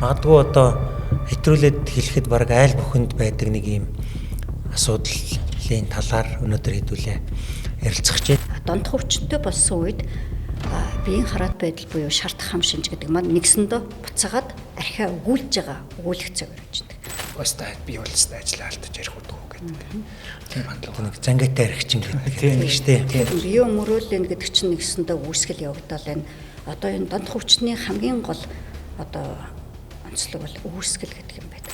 Магадгүй одоо хэтрүүлээд хэлэхэд баг айл бүхэнд байдаг нэг юм асуудлын талаар өнөөдөр хэдүүлээ ярилцах гэж байна. Дондох өвчтөй болсон үед биеийн хараат байдал буюу шарт хам шинж гэдэг маань нэгсэндээ буцаагаад архиа өгүүлж байгаа өгүүлэх цаг өрөөждөг. Бастай би болстой ажиллаа алдаж ярих удаа гэдэг. Тийм хандлага. Нэг зангиатай архичин гэдэг шүү дээ. Бие өмөрөөлөл гэдэг чинь нэгсэндээ үүсгэл явагдал байна. Одоо энэ дондох өвчтний хамгийн гол одоо онцлог бол үүсгэл гэдэг юм байна.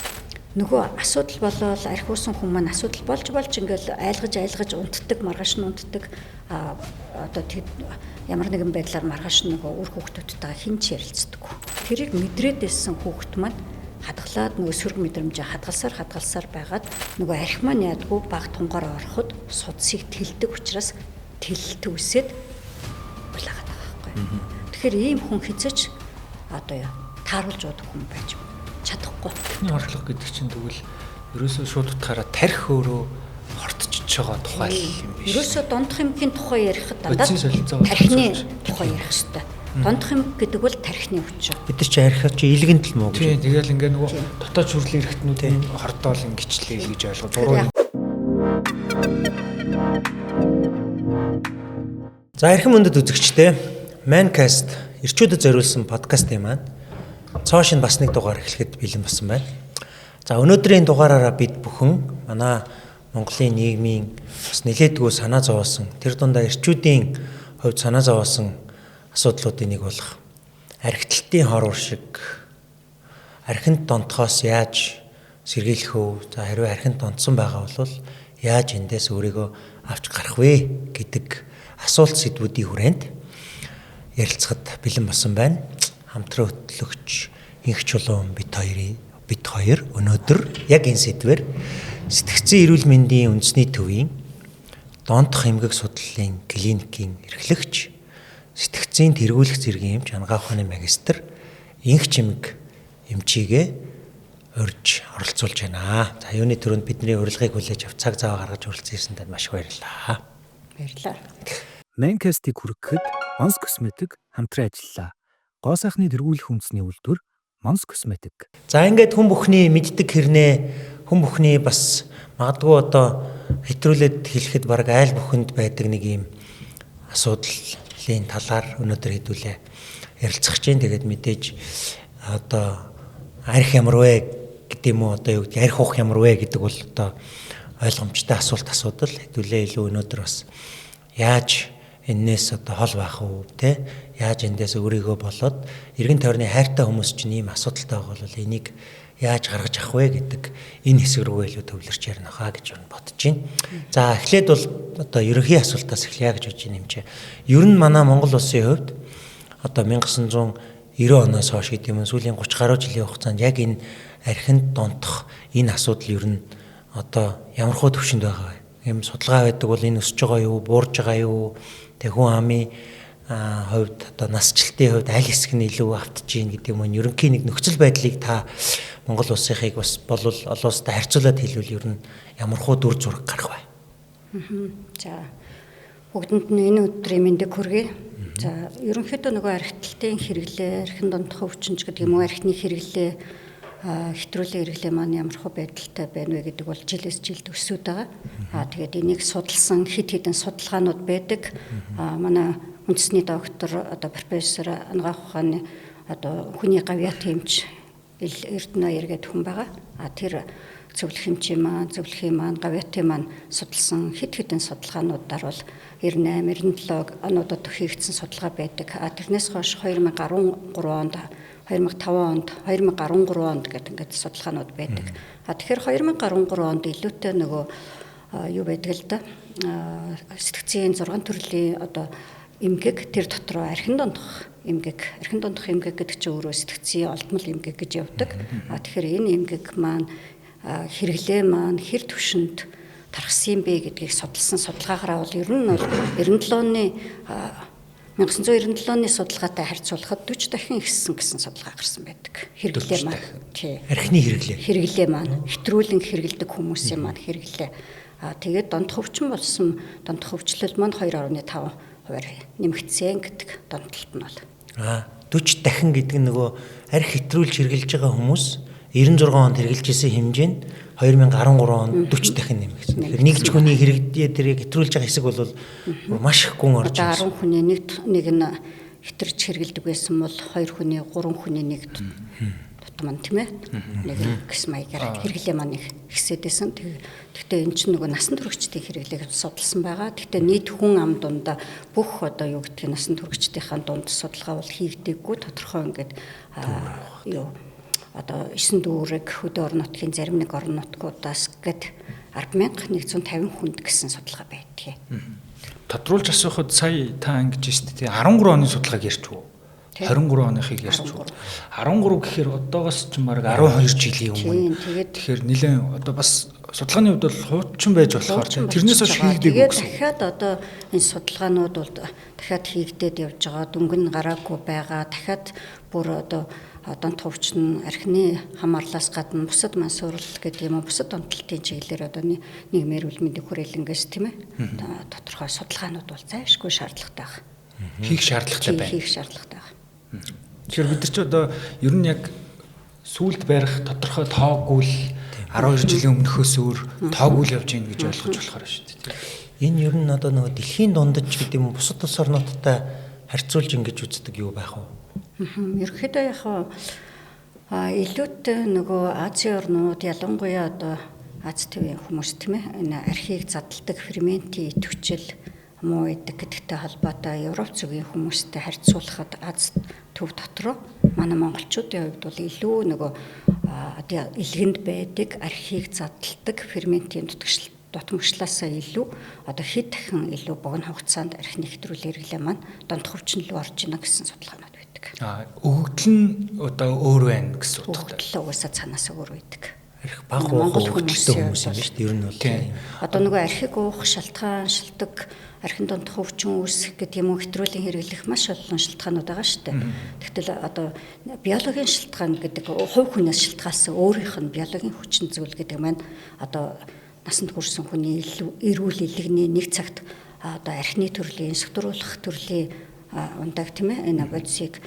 Нөгөө асуудал болоод архи уусан хүмүүс маань асуудал болж ингээл айлгаж унтдаг, маргааш нь унтдаг одоо ямар нэгэн байдлаар маргааш нь нөгөө үр хүүхдүүдтэйгээ хинч ярилцдаг. Тэрийг мэдрээд байсан хүүхд маань хадгалаад нөгөө сөрөг мэдрэмжээ хадгалсаар байгаад нөгөө архи маань яадгүй баг тунгаараа ороход судсыг тэлдэг учраас тэлэлт үсээд булаагаад байгаа байхгүй. Тэгэхээр ийм хүн хязгаарч одоо тааруулж удах хүн байж чадахгүй. Тэрний орчлого гэдэг чинь тэгвэл ерөөсөө шууд утгаараа тарих өөрөө хортчихж байгаа тухай юм биш. Ерөөсөө дондох эмгийн тухай ярихад дандаа тархины тухай ярих хэрэгтэй. Дондох эм гэдэг бол тархины өвчин. Бид нар чи архиа чи илгэнд л мөн гэж. Тийм тэгэл ингээ нөгөө дотоод шүрлийн эрхтнүүдийн хордоол ингэчлээ гэж ойлгож зуруу. За эрхэм мөндөд үзэгчдээ Mancast эрчүүдэд зориулсан подкастын маань цоошин бас нэг дугаар эхлэхэд бэлэн болсон байна. За өнөөдрийн дугаараараа бид бүхэн манай Монголын нийгмийн бас нэлээдгүй санаа зовоосон тэр дундаа эрчүүдийн хувьд санаа зовоосон асуудлуудын нэг болох архитектийн хор уршиг архинд донтохоос яаж сэргийлэх вэ? За хэрвээ архинд донтсон байгаа бол яаж эндээс өөрийгөө авч гарах вэ гэдэг асуулт сэдвүүдийн хүрээнд ярилцахад бэлэн болсон байна. Хамтран хөтлөгч инх чулуун бид хоёр өнөөдөр яг энэ сэдвээр сэтгцэн эрүүл мэндийн үндэсний төвийн донтох эмгэг судлалын клиникийн эрхлэгч сэтгцийн тэргүүлэх зэргийн эмч ангаа ухааны магистр инх чимэг эмчигээ урьж оролцуулж байна. За юуны төрөнд бидний урилгыг хүлээж авч цаг зав гаргаж хүрэлцэн ирсэнд маш их баярлалаа. Баярлалаа. Mancast-ийг хүргэхэд Mons Cosmetic хамтран ажиллаа. Гоо сайхны тэргүүлэх үндэсний үйлдвэр Mons Cosmetic. За ингээд хүн бүхний мэддэг хэрнээ хүн бүхний бас магадгүй одоо хэтрүүлээд хэлэхэд баг айл бүхэнд байдаг нэг юм асуудлын талаар өнөөдөр хэдүүлээ ярилцах гэж байна. Тэгээд мэдээж одоо арх ямар вэ гэдэг юм уу одоо юу гэдэг арх ухах ямар вэ гэдэг бол одоо ойлгомжтой асуудал хэдүүлээ илүү өнөөдөр бас яаж энээс одоо хол байх уу те яаж эндээс өөрийгөө болоод эргэн тойрны хайртай хүмүүс чинь ийм асуудалтай байгаа бол энийг яаж гаргаж авах вэ гэдэг энэ хэсэг рүү илүү төвлөрч ярина хаа гэж бодож байна. За эхлээд бол одоо ерөнхий асуултаас эхлэе гэж бодож байна юм чи. Ер нь манай Монгол улсын хувьд одоо 1990 оноос хойш гэдэг юм сүүлийн 30 гаруй жилийн хугацаанд яг энэ архинд донтох энэ асуудал ер нь одоо ямархуу төвшөнд байгаа вэ? Ийм судалгаа байдаг бол энэ өсөж байгаа юу, буурж байгаа юу? Тэг хүн амын хувьд одоо насжилтын хувьд аль хэсэг нь илүү автж гин гэдэг юм. Ерөнхийн нэг нөхцөл байдлыг та Монгол улсынхыг бас болов олон улстай харьцуулаад хэлвэл ер нь ямархуу дүр зураг гарах бай. За бүгдэнд нь энэ өдрийн мэндийг хүргэе. За ерөнхийдөө нөгөө архитектийн хэрэглээ, архин донтох өвчнж гэдэг юм уу, архины хэрэглээ хэтрүүлэн хэрэглээ маань ямархуу байдалтай байна вэ гэдэг бол жилээс жилд өсөд байгаа. Тэгээд энийг судалсан хэд хэдэн судалгаанууд байдаг. Манай үндэсний доктор одоо профессор Ангаах ухааны одоо хүний гавьяат эмч Эрдэнэ яргээд хүн байгаа. Тэр зөвлөх эмчийн маань гавьяатын маань судалсан хэд хэдэн судалгаануудаар бол 98 97 онуудад хийгдсэн судалгаа байдаг. Тэрнээс хойш 2013 онд 2005 онд 2013 онд гэдэг ингээд судалгаанууд байдаг. Тэгэхээр 2013 онд илүүтэй нөгөө юу байдаг л да сэтгцийн 6 төрлийн одоо эмгэг тэр дотроо архин донтох эмгэг гэдэг чинь өөрөө сэтгцийн олдмол эмгэг гэж явдаг. Тэгэхээр энэ эмгэг маань хэрэглээ маань хэр төвшөнд тархсан бэ гэдгийг судалсан судалгаагаараа бол ер нь бол 97 оны 1997 оны судалгаатай харьцуулахад 40 дахин ихссэн гэсэн судалгаа гарсан байдаг. Хэрэглээ маань. Тий. Архины хэрэглээ маань хэтрүүлэн хэрэгэлдэг хүмүүсийн маань хэрэглээ. Тэгээд дондох өвчин болсон дондох өвчлөл маань 2.5% нэмэгдсэн гэдэг донтолт нь бол. 40 дахин гэдэг нөгөө арх хэтрүүлж хэрглэж байгаа хүмүүс 96 онд хэрглэж исэн хэмжээ нь 2013 онд 40 дахин нэмэгдсэн. Тэгэхээр нэг ч хүний хэрэгдээ тэр хэтрүүлж байгаа хэсэг бол маш их гүн орж байгаа. 10 хүний нэг нь хэтэрч хэргэлдэг байсан бол 2 хүний 3 хүний нэг тутман тийм ээ. Нэг гэс маягаар хэрэглээ маань их ихсэдсэн. Гэхдээ эн чинь нөгөө насан туршидтын хэрэглээг судалсан байгаа. Гэхдээ нийт хүн ам дундаа бүх одоо юу гэдгийг насан туршидтынхаа дунд судалгаа бол хийгдэггүй тодорхой ингээд одоо 9 дүүрэг хөдөө орон нутгийн зарим нэг орон нутгуудаас гээд 10,150 хүнд гэсэн судалгаа байдгийг. Тодруулж асуухад сая та ингэж штэ 13 оны судалгааг ярьчих уу? 23 оныхыг ярьчих уу? 13 гэхээр одоогоос ч баг 12 жилийн өмнө. Тэгэхээр нэлээд одоо бас судалгааны хувьд бол хуучин байж болохоор тэрнээс хойш хийгдээгүй гэсэн. Дахиад одоо энэ судалгаанууд бол дахиад хийгдээд явж байгаа. Дөнгөн гараагүй байгаа. Дахиад бүр одоо донт хөвчин архины хамаарлаас гадна бусад мансуурал гэдэг юм уу бусад онцлтын чиглэлээр одоо нийгмийн эрүүл мэндийн хүрээлэнгээс тийм ээ тодорхой судалгаанууд бол зайлшгүй шаардлагатай байна. Хийх шаардлагатай байна. Хийх шаардлагатай байна. Тэгэхээр бид нар ч одоо ер нь яг сүулт барих тодорхой тоогүй л 12 жилийн өмнөхөөс өөр тоогүй л явж гин гэж ойлгож болохоор шүү дээ. Энэ ер нь одоо нөгөө дэлхийн дундаж гэдэг юм бусад улс орнуудтай харьцуулж ингэж үздэг юу байх вэ? Ерөнхийдөө яг илүүтэй нөгөө Азийн орнууд ялангуяа одоо Аз төвийн хүмүүс тийм ээ энэ архийг задалдаг ферментийн идэвхжил муу идэг гэдэгтэй холбоотой Европ зүгийн хүмүүстэй харьцуулахад Аз төв дотроо манай монголчуудын хувьд бол илүү нөгөө илгэнд байдаг архийг задалдаг ферментийн дутмагчлаасаа илүү одоо хэд дахин илүү богино хугацаанд архины хэтрүүл хэрэглээ маань донт хөвчин рүү орж ийнэ гэсэн судалгаанууд байдаг. Өгөгдөл нь одоо өөр байна гэсэн утгатай. Өгөгдөл угаасаа цаанаас өөр байдаг. Арх баг өгөгдөлтэй хүмүүс юм шүү дээ. Ер нь бол одоо нөгөө архийг уух шалтгаан шилдэг архин донт хөвчин үүсэх гэдэг юм уу хэтрүүлийн хэрэглэх маш олон шалтгаанууд байгаа шүү дээ. Тэгтэл одоо биологийн шалтгаан гэдэг хувь хүнээс шалтгаалсан өөрийнх нь биологийн хүчин зүйл гэдэг маань одоо насанд хүрсэн хүний эрүүл илэгний нэг цагт одоо архины төрлийн согтруулах төрлийн ундаг тийм ээ энэ бодисыг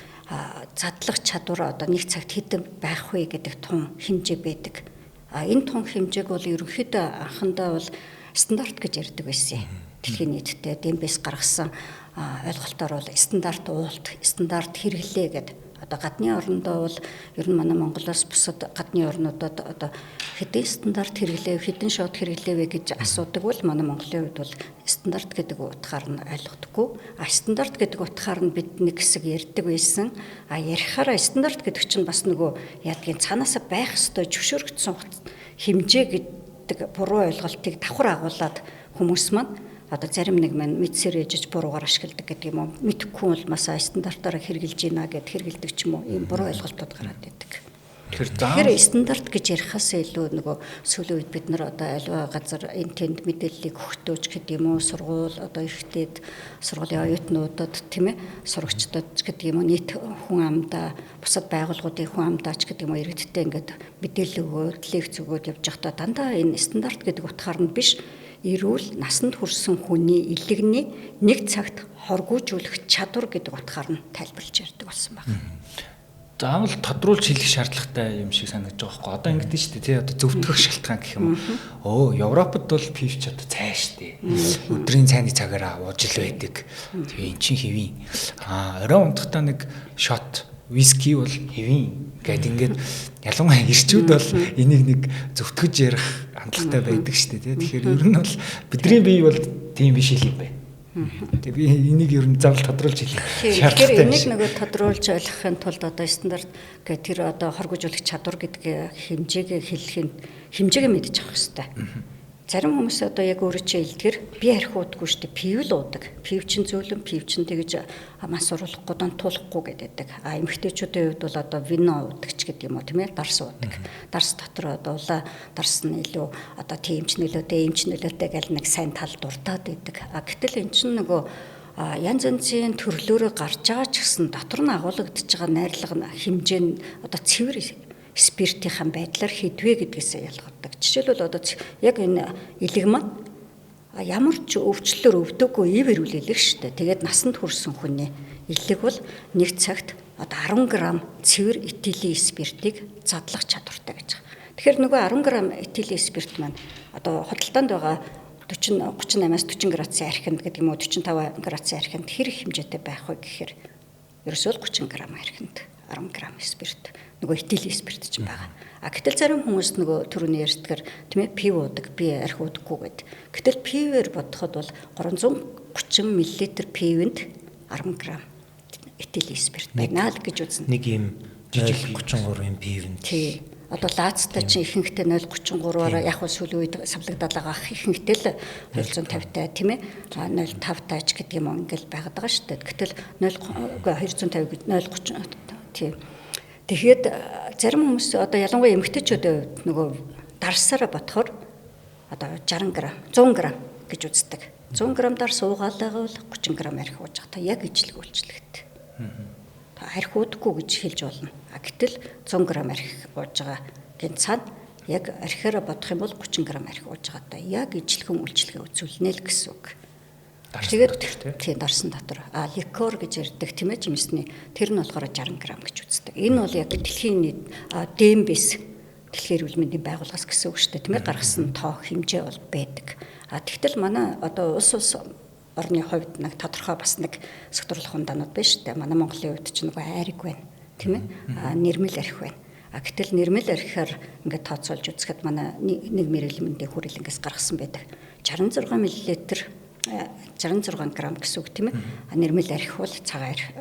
задлах чадвар одоо нэг цагт хэдэн байх вэ гэдэг тун хэмжээ байдаг. Энэ тун хэмжээг бол ерөнхийдөө анхандаа бол стандарт гэж ярьдаг байсан. Дэлхийн нийтэд ДМБ-с гаргасан ойлголтоор бол стандарт уулт, стандарт хэрэглээ гэдэг. Одоо гадны орндоо бол ер нь манай Монголоос бусад гадны орнуудад одоо хэдэн стандарт хэрэглээ, хэдэн шот хэрэглээ вэ гэж асуудаг бол манай Монголын хувьд бол стандарт гэдэг утгаар нь ойлгодоггүй. Стандарт гэдэг утгаар нь бид нэг хэсэг ярьдаг байсан. Ярихаараа стандарт гэдэг чинь бас нөгөө яадгийн цаанаасаа байх ёстой зөвшөөрөгдсөн хэмжээ гэдэг буруу ойлголтыг давхар агуулад хүмүүс маань одоо зарим нэг маань мэдсээр ээжж буруугаар ашигладаг гэдэг юм уу мэдхгүй бол масаа стандартаараа хэрэгжилж байна гэд хэрэгэлдэг ч юм уу ийм буруу ойлголтууд гараад байдаг. Тэгэхээр стандарт гэж ярихаас илүү нөгөө сүүлийн үед бид нар одоо аливаа газар энэ тэнд мэдээллийг өгтөөж гэдэг юм уу сургууль одоо ихтэйд сургуулийн оюутнуудад тийм ээ сурагчдад гэдэг юм уу нийт хүн амдаа бусад байгууллагуудын хүн амдаач гэдэг юм уу иргэдтэй ингээд мэдээлэл өгөөд лекц өгөөд явж байхдаа дандаа энэ стандарт гэдэг утгаар нь биш эрүүл насанд хүрсэн хүний илэгний нэг цагт хоргоожүүлэх чадвар гэдэг утгаар нь тайлбарлаж ярьдаг болсон байна. Заавал тодруулж хэлэх шаардлагатай юм шиг санагдаж байгаа байхгүй. Одоо ингэдэж шүү дээ тий. Одоо зөвтгөх шалтгаан гэх юм уу. Европод бол пивч одоо цай шүү дээ. Өдрийн цайны цагаараа ууж ил байдаг. Тэгээ эн чин хэвийн. Орой унтахтаа нэг шот виски бол хэвийн гэд ингээд ялангуяа ирчүүд бол энийг нэг зөвтгөж ярих хандлагатай байдаг шүү дээ тий. Тэгэхээр ер нь бол бидний бие бол тийм биш юм байна. Тэгээ би энийг ер нь заавал тодруулж хэлэх шаардлагатай байна. Тэгэхээр энийг нөгөө тодруулж ойлгохын тулд одоо стандарт гэх тэр одоо хоргожуулах чадвар гэдэг хэмжээгээ хэлэхийн хэмжээгээ мэдчих авах хэрэгтэй. Зарим хүмүүс одоо яг өөрөө чи илтгэр би арх уудаггүй шүү дээ. Пив л уудаг. Пив чин зөөлөн пив чин тэгж мас уруулахгүй донтуулахгүй гэдэг. Эмэгтэйчүүдийн хувьд бол одоо вино уудаг ч гэдэг юм уу тийм ээ дарс уудаг. Дарс дотор одоо улаа дарс нь илүү одоо тиймч нөлөөтэй, эмч нөлөөтэй гэл нэг сайн тал дуртаад байдаг. Гэтэл эн чинь нөгөө янз янзын төрлөөрөө гарч байгаа ч гэсэн дотор нь агуулгадж байгаа найрлага хэмжээ нь одоо цэвэр спиртийн байдлаар хідвэ гэдгээсээ ялгаадаг. Жишээлбэл одоо яг энэ илэг маань ямар ч өвчлөлөөр өвдөггүй ив эрүүл илэг шүү дээ. Тэгээд насанд хүрсэн хүний илэг бол нэг цагт одоо 10 г цэвэр этилийн спиртийг задлах чадвартай гэж байгаа. Тэгэхээр нөгөө 10 г этилийн спирт маань одоо худалдаанд байгаа 38-аас 40 градусын архинд гэдэг юм уу 45 градусын архинд хэрэг хэмжээтэй байх вэ гэхээр ерөөсөө 30 г архинд 10 г спирт нөгөө этилийн спирт ч байгаа. А гэтэл зарим хүмүүс нөгөө түрүүний ярьдгаар тийм ээ пив уудаг, би архи уудаггүй гэд. Гэтэл пивээр бодоход бол 330 мл пивэнд 10 г этилийн спирт байна л гэж үзнэ. Нэг юм жижиг 33 пивэнд. Тий. Одоо лаацтай чинь ихэнхдээ 0.33-аар яг сүүлийн үед савлагдаад байгаа ихэнхдээ л 250-тай тийм ээ 0.5-тайч гэдэг юм ингээл байгаад байгаа шүү дээ. Гэтэл 250 0.30 тийм. Тэгэхэд зарим хүмүүс одоо ялангуяа эмэгтэйчүүдийн хувьд нөгөө дарсаараа бодохоор одоо 60 г 100 г гэж үздэг. 100 г дарс уугаалаа бол 30 г архи ууж байгаа. Та яг ижлэг үйлчлэгтэй. Архи уудаггүй гэж хэлж болно. Гэтэл 100 г архи ууж байгаа гэн цаад яг архиараа бодох юм бол 30 г архи ууж байгаатай яг ижлэгэн үйлчлэгээ үзүүлнэ л гэсэн үг. Тэгээд тий дарсан дотор ликор гэж ярьдаг тийм ээ жимсний тэр нь болохоор 60 г гэж үздэг. Энэ бол яг дэлхийн ДМБ-с дэлхийн эрүүл мэндийн байгууллагаас гэсэн үг шүү дээ тийм ээ гаргасан тоо хэмжээ бол байдаг. Тэгтэл манай одоо улс орны хувьд нэг тодорхой бас нэг согтуурлах ундаанууд байна шүү дээ. Манай Монголын хувьд ч нөгөө айраг байна тийм ээ нэрмэл архи байна. Гэтэл нэрмэл архиар ингээд тооцоолж үзэхэд манай нэг мэрэгмэндийн хүрээлэнгээс гаргасан байдаг 66 мл 66 г гэсэн үг тийм ээ. Нэрмэл архи бол цагаан архи,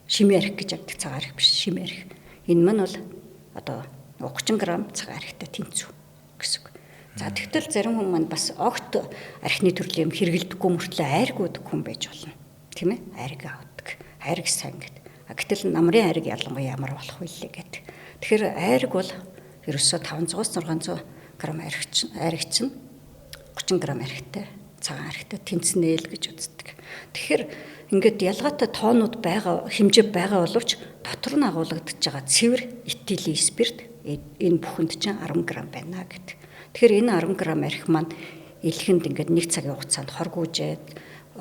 шимээ архи гэж яддаг цагаан архи биш, шимээ архи. Энэ маань бол одоо 30 г цагаан архитай тэнцүү гэсэн үг. За тэгтэл зарим хүмүүс маань бас огт архины төрлийн юм хэрэгэлдэггүй мөртлөө айраг уудаг хүн байж болно. Тийм ээ? Айраг авдаг. Айраг сайн гэдэг. Гэтэл намрын айраг ялангуяа ямар болох вэ гэдэг. Тэгэхээр айраг бол ерөөсөө 500-600 г айраг чинь 30 г архитай цагаан архитай тэнцнээ л гэж үздэг. Тэгэхээр ингээд ялгаатай тоонууд байгаа хэмжээ байгаа боловч дотор нь агуулгадж байгаа цэвэр этилийн спирт энэ бүхэнд чинь 10 г байна гэдэг. Тэгэхээр энэ 10 г архи маань илхэнд ингээд нэг цагийн хугацаанд хоргуужээд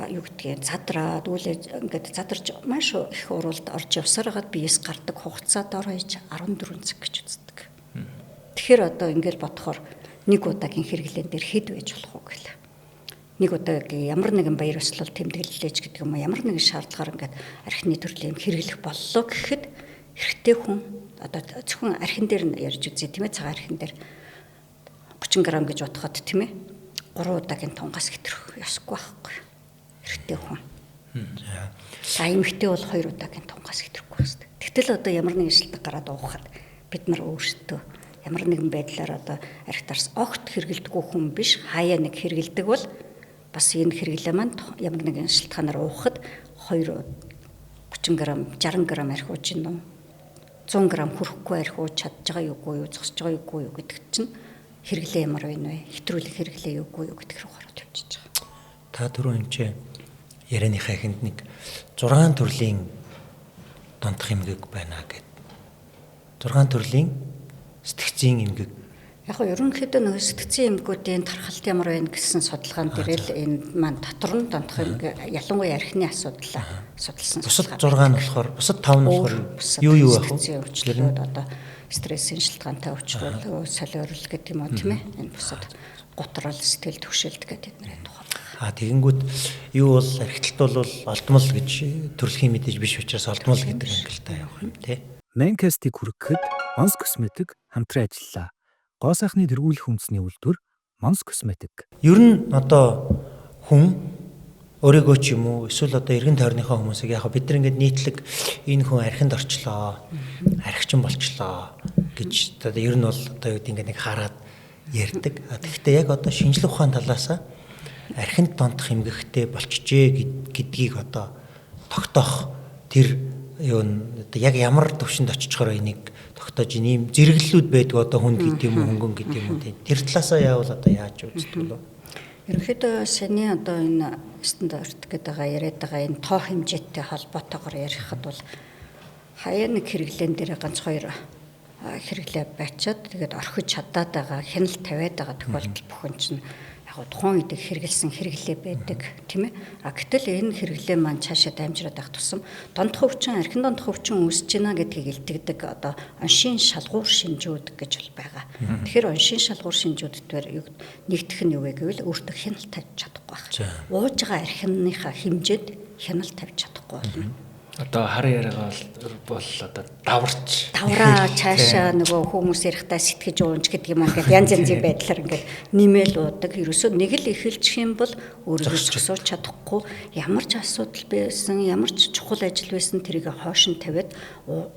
юу гэдгийг задраад үлээ ингээд задарч маш их уралд орж явсараад биес гардаг хугацаа дор хаяж 14 цаг гэж үздэг. Тэгэхээр одоо ингээд бодохоор нэг удаагийн хэрэглэн дээр хэд байж болох вэ гэл. Нэг удаагийн ямар нэгэн баяр ёслол тэмдэглэлж гэдэг юм уу ямар нэгэн шаардлагаар ингээд архины төрлийн юм хэрэглэх боллоо гэхэд эрэгтэй хүн одоо зөвхөн архин дээр нь ярьж үзье тийм ээ цагаан архин дээр 30 г гэж бодоход тийм ээ 3 удаагийн тунгаас хэтрэх ёсгүй байхгүй эрэгтэй хүн. За эмэгтэй бол 2 удаагийн тунгаас хэтрэхгүй байна. Тэгтэл одоо ямар нэгэн шилдэг гараад уухад бид нар өөрсдөө ямар нэгэн байдлаар одоо архи дарс огт хэрэгэлдэггүй хүн биш хаяа нэг хэрэгэлдэг бол бас энэ хэрэглээ маань ямар нэгэн шилтгаанаар уухад 30 г 60 г архи ууж ийн үү 100 г хүрэхгүй архи ууж чадж байгаа юугүй юу зогсож байгаа юугүй юу гэдэг чинь хэрэглээ ямар байна вэ? Хэтрүүлэх хэрэглээ юугүй юу гэдэг рүү гараад явчихж байгаа. Та түрүү энэ чинь ярианыхаа эхэнд нэг 6 төрлийн донтох эмгэг байна гэд. 6 төрлийн сэтгцийн эмгэг. Яг нь ерөнхийдөө нөгөө сэтгцийн эмгэгүүдийн тархалт ямар байна гэсэн судалгаан дээр л энэ маань дотор нь донтох эмгэг ялангуяа архины асуудлаа судалсан. Бусад 6 нь болохоор бусад 5 нь болохоор юу байх вэ? Өвчлөлүүд одоо стрессийн шалтгаантай өвчлөл, солиорол гэдэг юм уу тийм ээ? Энэ бусад гутрал, сэтгэл төвшөлт гэдэг эднэрийн тухай. Тэгэнгүүт юу бол архитект бол олдмол гэж төрөлхийн мэдээж биш учраас олдмол гэдэг ангилалтай явах юм тий. Mancast-ийг хүргэхэд Mons Cosmetic хамтран ажиллаа. Гоо сайхны тэргүүлэх үндэсний үйлдвэр Mons Cosmetic. Ер нь одоо хүн өөрийгөө ч юм уу эсвэл одоо эргэн тойрныхоо хүмүүсийг яг бид нар ингээд нийтлэг энэ хүн архинд орчлоо, архичин болчлоо гэж одоо ер нь бол одоо юу гэдэг ингээд нэг хараад ярьдаг. Тэгэхдээ яг одоо шинжлэх ухааны талаас архинд донтох эмгэгтэй болчихжээ гэдгийг одоо тогтоох тэр юу одоо яг ямар төвшөнд очичхоор энийг тогтоож ийм зэрэглэлүүд байдаг одоо хүнд гэдэг юм уу хөнгөн гэдэг юм уу тэр талаасаа яавал одоо яаж үздэг вэ? Ерөнхийдөө саний одоо энэ стандарт гэдэг яриад байгаа энэ тоо хэмжээтэй холбоотойгоор ярихад бол хаяа нэг хэрэглэн дээр ганц хоёр хэрэглээ байчаад тэгээд орхиж чадаад байгаа хяналт тавиад байгаа тохиолдол бүхэн чинь яг тухайн үед хэрэгэлсэн хэрэглээ байдаг тийм ээ. Гэтэл энэ хэрэглээ маань цаашаа дамжираад байх тусам дондох өвчин, архин дондох өвчин үүсэж байна гэдгийг илтгэдэг одоо оншийн шалгуур шинжүүд гэж бол байгаа. Тэгэхээр оншийн шалгуур шинжүүдээр нэгдэх нь юу вэ гэвэл өөртөө хяналт тавьж чадахгүй байх. Ууж байгаа архиныхаа хэмжээнд хяналт тавьж чадахгүй болно. Одоо хар яриагаа бол одоо давраа цаашаа нөгөө хүмүүс ярихдаа сэтгэж уунч гэдэг юм ингээд янз янзын байдлаар ингээд нэмэл уудаг. Ерөөсөө нэг л эхэлчих юм бол өөрийгөө зогсооч чадахгүй ямар ч асуудал байсан, ямар ч чухал ажил байсан тэрийг хойш нь тавиад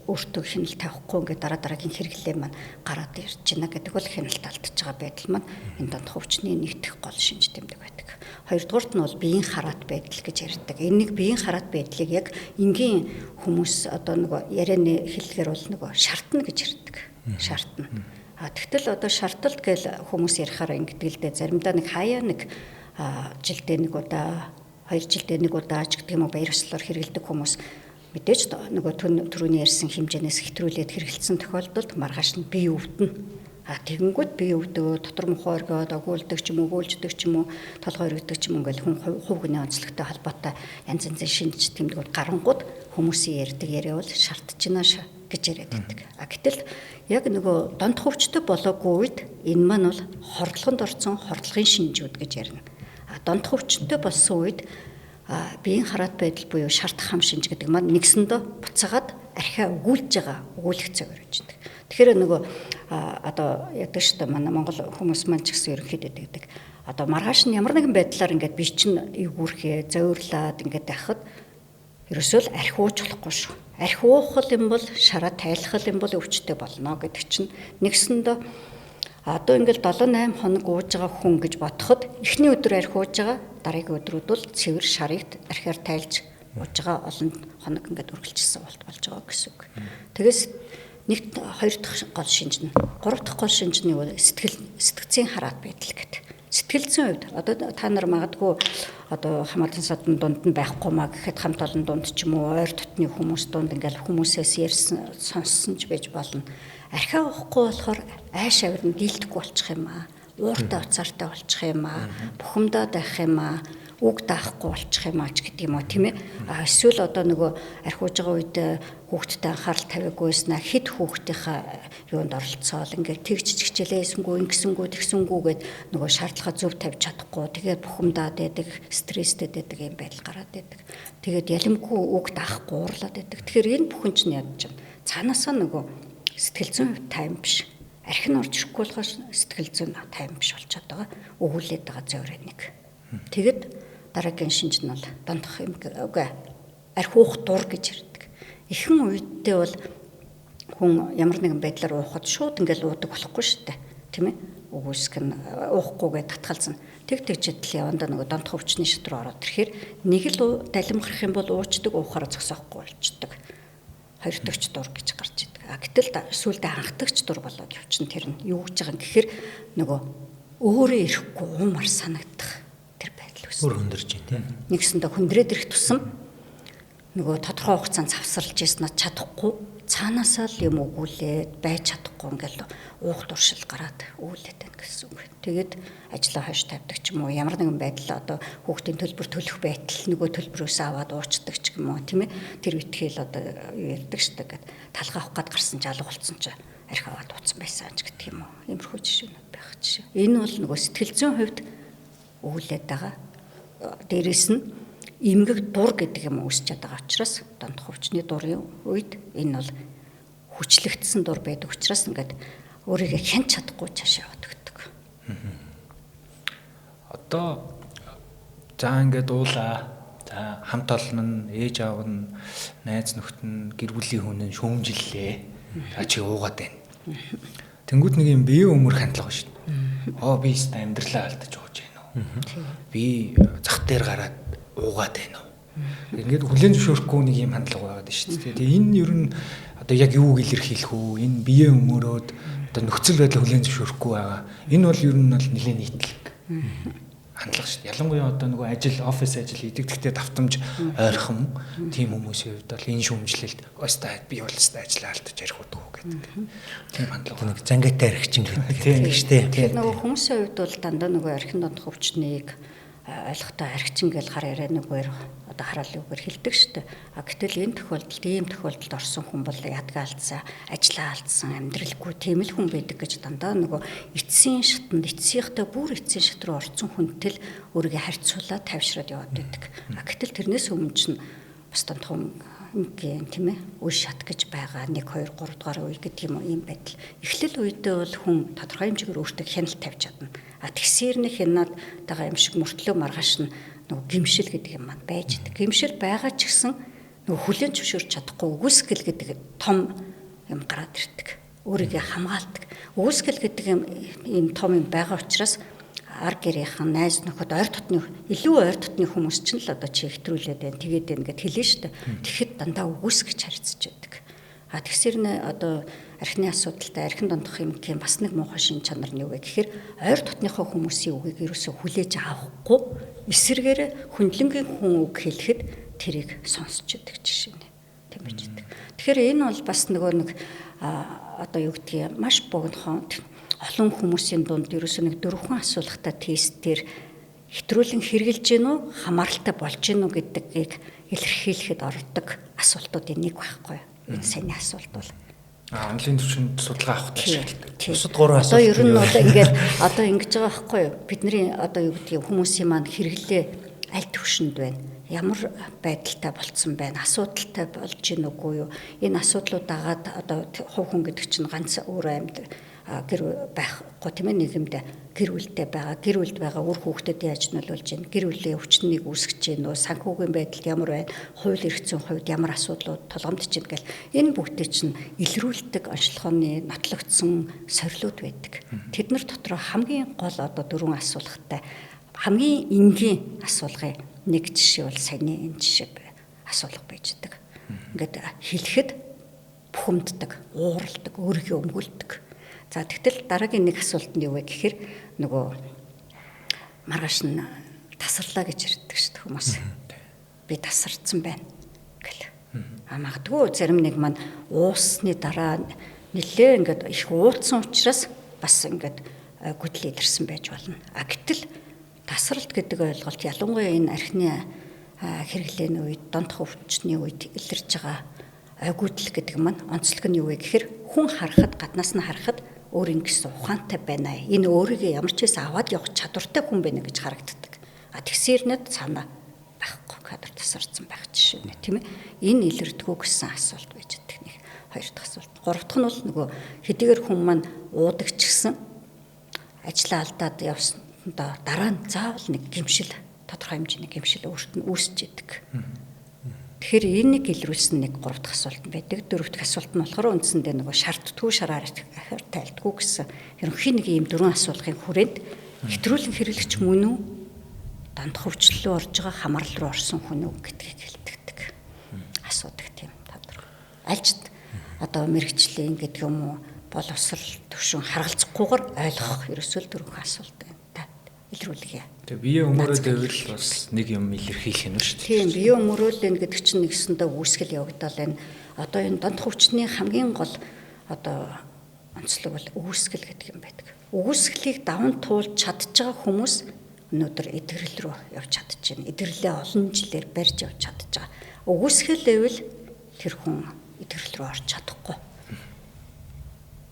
өөртөө хяналт тавихгүй ингээд дараагийн хэрэглээ маань гараад ирж байна гэдэг бол хяналт алдчихж байгаа байдал маань энэ дондох өвчний нэгдэх гол шинж тэмдэг байдаг. Хоёрдугаарт нь бол биеийн хараат байдал гэж ярьдаг. Энэ нэг биеийн хараат байдлыг яг энгийн хүмүүс одоо нөгөө ярианы хэллэгээр бол нөгөө шартна гэж ярьдаг. Шартна. Тэгтэл одоо шарталт гэж хүмүүс ярихаараа ингэдэг л дээ. Заримдаа нэг хаяа нэг жилдээ нэг удаа, 2 жилдээ нэг удаа ч гэдэг юм уу баяр ёслолоор хэрэгэлдэг хүмүүс мэдээж нөгөө түрүүний ярьсан хэмжээнээс хэтрүүлээд хэрэгэлсэн тохиолдолд маргааш нь бие өвдөнө. Тэгэнгүүт бие өвдөө, дотор мохоо оргиод өгүүлдэг ч юм уу, өгүүлждэг ч юм уу, толгой өргөдөг ч юм ингээл хүн хувийн онцлогтой холбоотой янз янзын шинж тэмдгүүд гарангууд хүмүүсийн ярьдаг яриа бол шаардж байна гэж яриад байдаг. Гэтэл яг нөгөө дондох өвчтөй болоогүй үед энэ маань бол хордлогонд орсон хордлогын шинжүүд гэж ярина. Дондох өвчтөй болсон үед биеийн хараат байдал буюу шарт хам шинж гэдэг маань нэгсэндээ буцаагаад архиа өгүүлж байгаа өгүүлэгцээр ирждэг. Тэгэхээр нөгөө одоо яддаг шүү дээ манай Монгол хүмүүс маань ч гэсэн ерөнхийдөө гэдэг. Одоо маргааш нь ямар нэгэн байдлаар ингээд би чинь эвгүрхээ зовирлаад ингээд байхад ерөөсөө л архи ууж болохгүй шүү. Архи уухал юм бол шараа тайлхал юм бол өвчтөй болно гэдэг чинь нэгсэндээ одоо ингээд 7-8 хоног ууж байгаа хүн гэж бодоход эхний өдөр архи ууж байгаа дараагийн өдрүүд бол цэвэр шарыг архиар тайлж ууж байгаа олон хоног ингээд үргэлжилсэн болж байгаа гэсэн үг. Тэгээс нэгт хоёр дахь гол шинж нь, гурав дахь гол шинж нь сэтгцийн хараат байдал гэдэг. Сэтгэлзэн хувьд одоо та нар магадгүй одоо хамаатан садны дунд нь байхгүй маа гэхэд хамт олон дунд ч юм уу ойр дотны хүмүүс дунд ингээл хүмүүсээс ярьсан сонссон ч байж болно. Архиа уухгүй болохоор айш авир нь дийлдэхгүй болчих юм аа. Ууртай уцаартай болчих юм аа. Бухимдаа байх юм аа. Үг даахгүй болчих юм аач гэдэг юм уу тийм ээ. Эсвэл одоо нөгөө архиуж байгаа үед хүүхдэд анхаарал тавиаггүйснаа хэд хүүхдийнхаа юунд оролцоол ингээд тэгж чигчэлээсэнгүү ингэсэнгүү тэгсэнгүү гэд нөгөө шаардлагаа зөв тавьж чадахгүй тэгээд бухимдаад байдаг стресстэй байдаг юм байдал гараад байдаг. Тэгээд ялимгүй үг даахгүй уурлаад байдаг. Тэгэхээр энэ бүхэн чинь ядаж байна. Цаанаасаа нөгөө сэтгэл зүйн хувьд тайван биш. Архин орж ирэхгүй болохоор сэтгэл зүйн тайван биш болчиход байгаа. Өгүүлээд байгаа зөвөрөө нэг. Тэгэд дараагийн шинж нь бол дондох юм үгүй архи уух дур гэж ярьдаг. Ихэнх үедээ бол хүн ямар нэгэн байдлаар уухад шууд ингээл уудаг болохгүй шүү дээ. Тийм ээ? Үгүйсэх нь уухгүйгээ татгалзна. Тэгжэдэл явандаа нөгөө дондох өвчний шат руу ороод ирэхээр нэг л далимгарах юм бол уучдаг уухаараа зогсоохгүй болчдөг. Хоёр дахь дур гэж гарч идэг. Гэтэл сүүлдээ анхдагч дур болоод явчихна тэр нь юу гэж байгаа юм гэхээр нөгөө өөрөө ирэхгүй уумар санагдах тэр байдал үүснэ. Өөр хөндөрж байна тийм. Нэгсэндээ хүндрээд ирэх тусам нөгөө тодорхой хугацаанд завсарлаж яснаа чадахгүй цаанаасаа л юм өгүүлээд байж чадахгүй ингээл уух дуршил гараад өгүүлээд байна гэсэн үг. Тэгээд ажлаа хойш тавьдаг ч юм уу ямар нэгэн байдлаа одоо хүүхдийн төлбөр төлөх байтал нөгөө төлбөрөөс аваад уучдаг ч юм уу тийм ээ. Тэр үтгэл одоо юу ярьдаг штэ гэд талхаа авах гад гарсан ч алга болсон ч архи аваад ууцсан байсан ч гэдэг юм уу. Иймэрхүү жишээнүүд байх жишээ. Энэ бол нөгөө сэтгэл зүйн хувьд өгүүлээд байгаа. Дээрээс нь эмгэг дур гэдэг юм үүсчихэд байгаа учраас дондох өвчний дурын үед энэ бол хүчлэгдсэн дур байдаг учраас ингээд өөрийгөө хянч чадахгүй цаашаа явдаг. Одоо за ингээд уулаа. За хамт олон нь ээж аав нь найз нөхд нь гэр бүлийн хүн нь шүүмжиллээ. За чи уугаад байна. Тэнгүүд нэг юм биеийн өмөр хандлага шүү дээ. Би өөртөө амьдралаа алдаж ууж байна уу? Би зах дээр гараад уугаад байна уу? Ингээд хүлэн зөвшөөрөхгүй нэг юм хандлага байгаад шүү дээ. Тэгээ энэ ер нь одоо яг юуг илэрхийлэх үү? Энэ биеийн өмөрөөд одоо нөхцөл байдал хүлэн зөвшөөрөхгүй байгаа. Энэ бол ер нь бол нэлээд нийтлэг. хандлага шүү дээ. Ялангуяа одоо нөгөө ажил, офис ажил хийдэг. Гэхдээ давтамж ойрхон тийм хүмүүсийн хувьд бол энэ шүүмжлэлд өстой би бол өстой ажиллаа алдаж ярих удаа гэдэг. Тийм хандлага. Нэг зангиатай архичин гэдэг шүү дээ. Тэгэхээр нөгөө хүмүүсийн хувьд бол дандаа нөгөө архин дондох өвчнийг ойлгохтой архичин гэж гар яриа нүгээр одоо хараалын үгээр хэлдэг шүү дээ. Гэтэл энэ тохиолдолд ийм тохиолдолд орсон хүн бол ядгаа алдсан, ажиллаа алдсан, амьдралгүй тийм л хүн байдаг гэж дандаа нөгөө эцсийн шатанд эцсийнхтэй бүр эцсийн шат руу орсон хүнтэй л өөрийгөө харьцуулаад тавьшраад яваад байдаг. Гэтэл тэрнээс өмнө чинь бас том ингийн тийм ээ үе шат гэж байгаа 1 2 3 дугаар үе гэдэг юм уу ийм байдал. Эхлэл үедээ бол хүн тодорхой хэмжээгээр өөртөө хяналт тавьж чадна. Тэгсэрнэ хянаад байгаа юм шиг мөртлөө маргааш нь нөгөө гимшил гэдэг юм маань байж идэг. Гимшил байгаа ч гэсэн нөгөө хүлэн зөвшөөрч чадахгүй үгүйсгэл гэдэг том юм гараад ирдэг. Өөрийгөө хамгаалдаг. Үгүйсгэл гэдэг юм том юм байгаа учраас ар гэрийнхэн найз нөхөд илүү ойр дотны хүмүүс ч л одоо чи хэтрүүлээд байна тэгээд байна гэд хэлнэ шүү дээ. Тэгэхэд дандаа үгүйсгэж харьцаж байдаг. Тэгсэрнэ одоо архины асуудалтай архин дондох юм тийм бас нэг муухай шин чанар нь юу вэ гэхээр ойр дотныхоо хүмүүсийн үгийг ерөөсөө хүлээж авахгүй эсэргээр хүндлэнгийн хүн үг хэлэхэд тэрийг сонсч идэг жишээ нэ. Тийм байж идэг. Тэгэхээр энэ бол бас нөгөө нэг одоо юу гэдгийг маш богинохон олон хүмүүсийн дунд ерөөсөө нэг 4 асуулгатай тестээр хэтрүүлэн хэрэгжилж гин үү хамааралтай болж гин үү гэдгийг илэрхийлэхэд ордог асуултуудын нэг байхгүй. Энэ сайн асуулт бол. Онлайн төвшөнд судалгаа авах хэрэгтэй. Бусад 3 асуулт. Одоо ер нь одоо ингээд одоо ингэж байгаа байхгүй юу? Бидний одоо юу гэдгийг хүмүүсийн маань хэрэглээ аль төвшөнд байна? Ямар байдалтай болцсон байна? Асуудалтай болж гин үгүй юу? Энэ асуудлууд дагаад одоо хувь хүн гэдэг чинь ганц өөр амьд гэр байхгүй тийм ээ нийгэмд гэр бүлтэй байгаа гэр бүлд байгаа үр хүүхдэд яаж нөлөөлж байна гэр бүлийн өвчнийг үүсгэж байна уу санхүүгийн байдал ямар байна хууль эрх зүйн хувьд ямар асуудлууд толгомдож байна гэл энэ бүгдээ чинь илрүүлдэг онцлогооны нотлогдсон сорилууд байдаг. Тэднэр дотор хамгийн гол одоо 4 асуулгатай хамгийн энгийн асуулгын нэг жишээ бол саяны энэ жишээ асуулга байж байгаа. Ингээд хэлэхэд бухимддаг, ууралдаг, өөрийгөө өмгөлдөг. За тэгтэл дараагийн нэг асуулт нь юу вэ гэхээр нөгөө маргааш нь тасарлаа гэж ирдэг шүү дээ хүмүүс. Би тасарсан байна гэл. Магадгүй зарим нэг маань уусны дараа нэлээ ингээд их уудсан учраас бас ингээд гүдэл илэрсэн байж болно. Гэтэл тасралт гэдэг ойлголт ялангуяа энэ архины хэрэглээний үед дондох өвчтний үед илэрж байгаа гүдэл гэдэг маань онцлог нь юу вэ гэхээр хүн харахад гаднаас нь харахад өөр ингэсэн ухаантай байна. Энэ өөрийгөө ямар ч хэсэг аваад явах чадвартай хүн байна гэж харагддаг. Тэгсэрнэд цаана байхгүй кадр тасарсан байх жишээ нэ тийм ээ. Энэ илэрдэггүй гэсэн асуулт байж байгаа нэг. Хоёр дахь асуулт. Гурав дахь нь бол нөгөө хэдийгээр хүн маань уудаг ч гэсэн ажлаа алдаад явсандаа дараа нь заавал нэг гэмшил тодорхой хэмжээний гэмшил өөрт нь үүсэж идэг. Тэгэхээр энийг илрүүлсэн нэг 3 дахь асуулт байдаг. 4 дахь асуулт нь болохоор үндсэндээ нөгөө шаардтгүй шараар тайлдгүй гэсэн ерөнхий нэг ийм 4 асуулгын хүрээнд хэтрүүлэн хэрэглэгч мөн үү? Дандах өвчлөлөө орж байгаа хамаарал руу орсон хүн үү гэдгийг хэлдэг. Асуудаг тийм тодорхой. Альчд одоо мэрэгчлийн гэдэг юм уу боловсрал төвшин харгалзахгүйгээр ойлгох ерөөсөө 4 асуулт байна. Илрүүлгээ. Тэгээ бие өмөрөөд байвал бас нэг юм илэрхийлэх юм шүү дээ. Тийм, бие өмөрөөлөл гэдэг чинь нэгсэндээ үүсгэл явагдал байна. Одоо энэ дондох өвчний хамгийн гол одоо онцлог бол үүсгэл гэдэг юм байдаг. Үүсгэлийг даван туулж чадж байгаа хүмүүс өнөөдөр эдгэрэл рүү явж чадж байна. Эдгэрлээ олон жилээр барьж явж чадж байгаа. Үүсгэл байвал тэр хүн эдгэрэл рүү орж чадахгүй.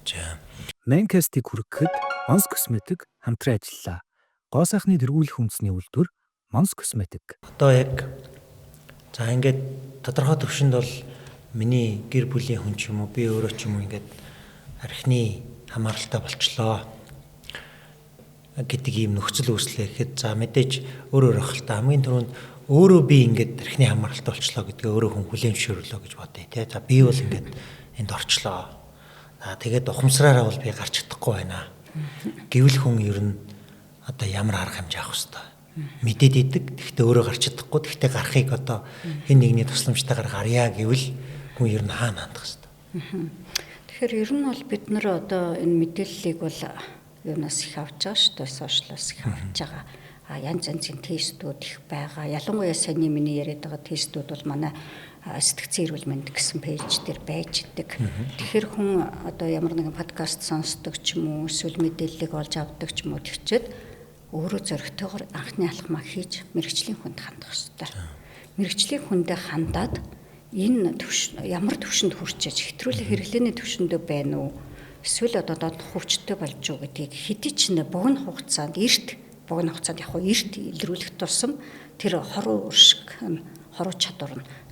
За. Манкастыг хүргэхэд Монс косметик хамтран ажиллаа. Гоо сайхны тэргүүлэх үндэсний үйлдвэр Монс косметик. Одоо яг за ингээд тодорхой төвшөнд бол миний гэр бүлийн хүн ч юм уу би өөрөө ч юм уу ингээд архины хамааралтай болчлоо гэдэг ийм нөхцөл үүслээ гэхэд за мэдээж өөр хөлтэй хамгийн түрүүнд өөрөө би ингээд архины хамааралтай болчлоо гэдгээ өөрөө хүн хүлээн зөвшөөрлөө гэж бодъё тий. За би бол ингээд энд орчлоо. Тэгээд ухамсараараа бол би гарч чадахгүй байна. Гэвл хүн ер нь одоо ямар арга хэмжээ авах хэвээр мэдээд идэг. Тэгтээ өөрөө гарч чадахгүй. Тэгтээ гарахыг одоо хэн нэгний тусламжтайгаар гарья гэвэл хүн ер нь хаана хандах хэвээр. Тэгэхээр ер нь бол бид нар одоо энэ мэдээллийг бол юунаас их авч байгаа шүү дээ. Сошиалаас их авч байгаа. янз янзын тестүүд их байгаа. Ялангуяа саяны миний яриад байгаа тестүүд бол манай сэтгцэн эрүүл мэнд гэсэн пэйж дээр байж идэг. Тэгэхээр хүн одоо ямар нэгэн подкаст сонсдог ч юм уу, эсвэл мэдээллийг олж авдаг ч юм уу тэгчээд өөрөө зөрөгтэйгээр анхны алхмаа хийж мэрэгжлийн хүнд хандах хэрэгтэй. Мэрэгжлийн хүндээ хандаад энэ ямар төвшөнд хүрчээж хэтрүүлэг хэрэглээний төвшөндөө байна уу? Эсвэл одоо доод хөвчтэй болж юу гэдгийг хэдий ч богино хугацаанд эрт яг эрт илрүүлэх тусам тэр хоруу уршиг хоруу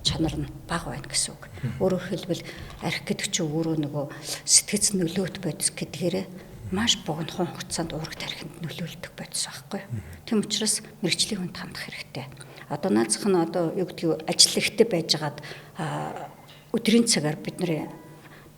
чанар нь бага байна гэсэн үг. Өөрөөр хэлбэл арх гэдэг чинь өөрөө нөгөө сэтгэц нөлөөт бодис гэдгээрээ маш богино хугацаанд уурах тархинд нөлөөлдөг бодис байхгүй. Тийм учраас мэрэгжлийн хүнд хандах хэрэгтэй. Одоо наацх нь одоо юу гэдгийг ажил ихтэй байжгаад өдрийн цагаар бид нэр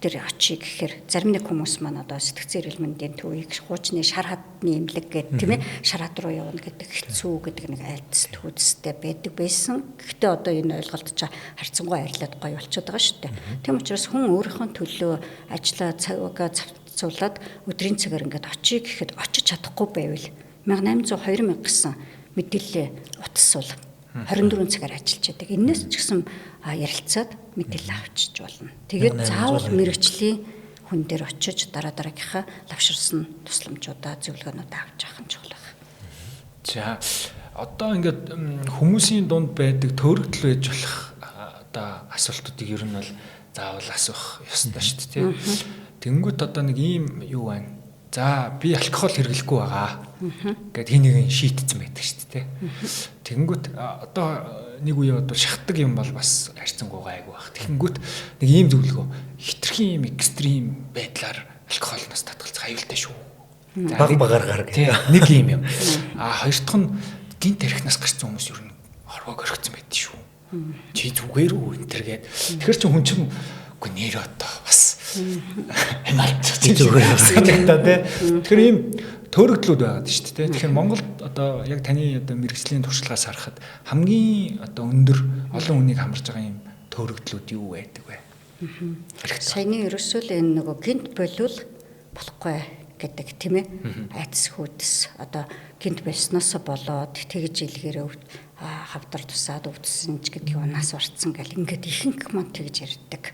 тэр очие гэхээр зарим нэг хүмүүс маань одоо сэтгцэн эрүүл мэндийн төвийг хуучны шар хадны эмнэлэг гэдэг тийм ээ шар хад руу явна гэдэг хэцүү гэдэг нэг айдас төвөстэй байдаг байсан. Гэхдээ одоо энэ ойлголт ч харьцангуй арилаад гоё болчиход байгаа шүү дээ. Тийм учраас хүн өөрийнхөө төлөө ажиллаа цагаа цавцуулаад өдрийн цагаар ингээд очие гэхэд очиж чадахгүй байвал 1800 2000 гэсэн мэдээлэл утасвал 24 цагаар ажиллаж байдаг. Энээс ч гэсэн ярилцаад мэдээлэл авчиж болно. Тэгээд заавал мэрэгжлийн хүн дээр очиж дараагийнхаа лавширсан тусламжуудаа зөвлөгөөнүүдээ авч явах нь чухал байна. За одоо ингээд хүмүүсийн дунд байдаг төөрөгдөл байж болох одоо асуултуудыг ер нь бол заавал асуух ёстой шүү дээ. Тэнгүүт одоо нэг ийм юу байна. За би алкогол хэрэглэхгүй байгаа гэд хин нэгэн шийтсэн байдаг шүү дээ. Тэнгүүт одоо нэг үе одоо шахдаг юм бол бас харьцангуй гайгүй баг. Тэгэнгүүт нэг ийм зөвлөгөө хитрхийн юм экстрим байдлаар алкоголноос татгалзах аюултай шүү. Баг багаар гар гэх. Нэг ийм юм. Хоёр дахь нь гинт тархинаас гарсан хүмүүс ер нь хорвоог орхицсан байдаг шүү. Чи зүгээр үү энэ төр гээд. Тэгэхээр чи хүн чинь үгүй нэр одоо бас хэмаалт зүгээр байна тий. Тэгэхээр ийм төөрөгдлүүд байгаад шүү дээ. Тэгэхээр Монголд одоо яг таны одоо мэрэгжлийн туршлагаас харахад хамгийн одоо өндөр олон хүнийг хамарж байгаа ийм төөрөгдлүүд юу байдаг вэ? Саяны ерөөсөө л энэ нөгөө гинт болвол болохгүй гэдэг тийм ээ. Айдас хүйдэс одоо гинт болсноос болоод тэгж илгээрээ хавдар тусаад өвдсөн ч гэдэг юм нас орцсон гэл ингээд ихэнх манд тэгж ярьдаг.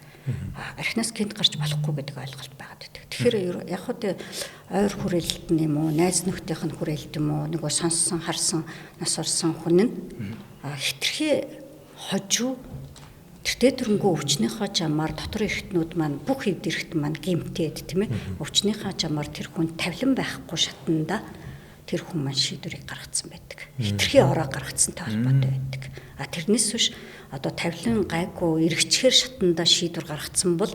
Архинаас гинт гарч болохгүй гэдэг ойлголт байгаад байдаг. Тэгэхээр яг хөө ойр хүрээлэлт нь юм уу, найз нөхдийнх нь хүрээлэлт юм уу, нөгөө сонссон, харсан, нас орсон хүн нь хитрхи хожуу тэртээ төрөнгөө өвчнийхөө чамаар дотор эрхтнүүд маань бүх хэвд эрхтэн маань гимтээд тийм ээ. Өвчнийхөө чамаар тэр хүн тавилан байхгүй шатанда тэр хүн маань шийдвэрийг гаргацсан байдаг. Хитрхи ороо гаргацсантай холбоотой байдаг. Тэрнээс биш одоо тавилан гайгүй эргэчээр шатанда шийдвэр гаргацсан бол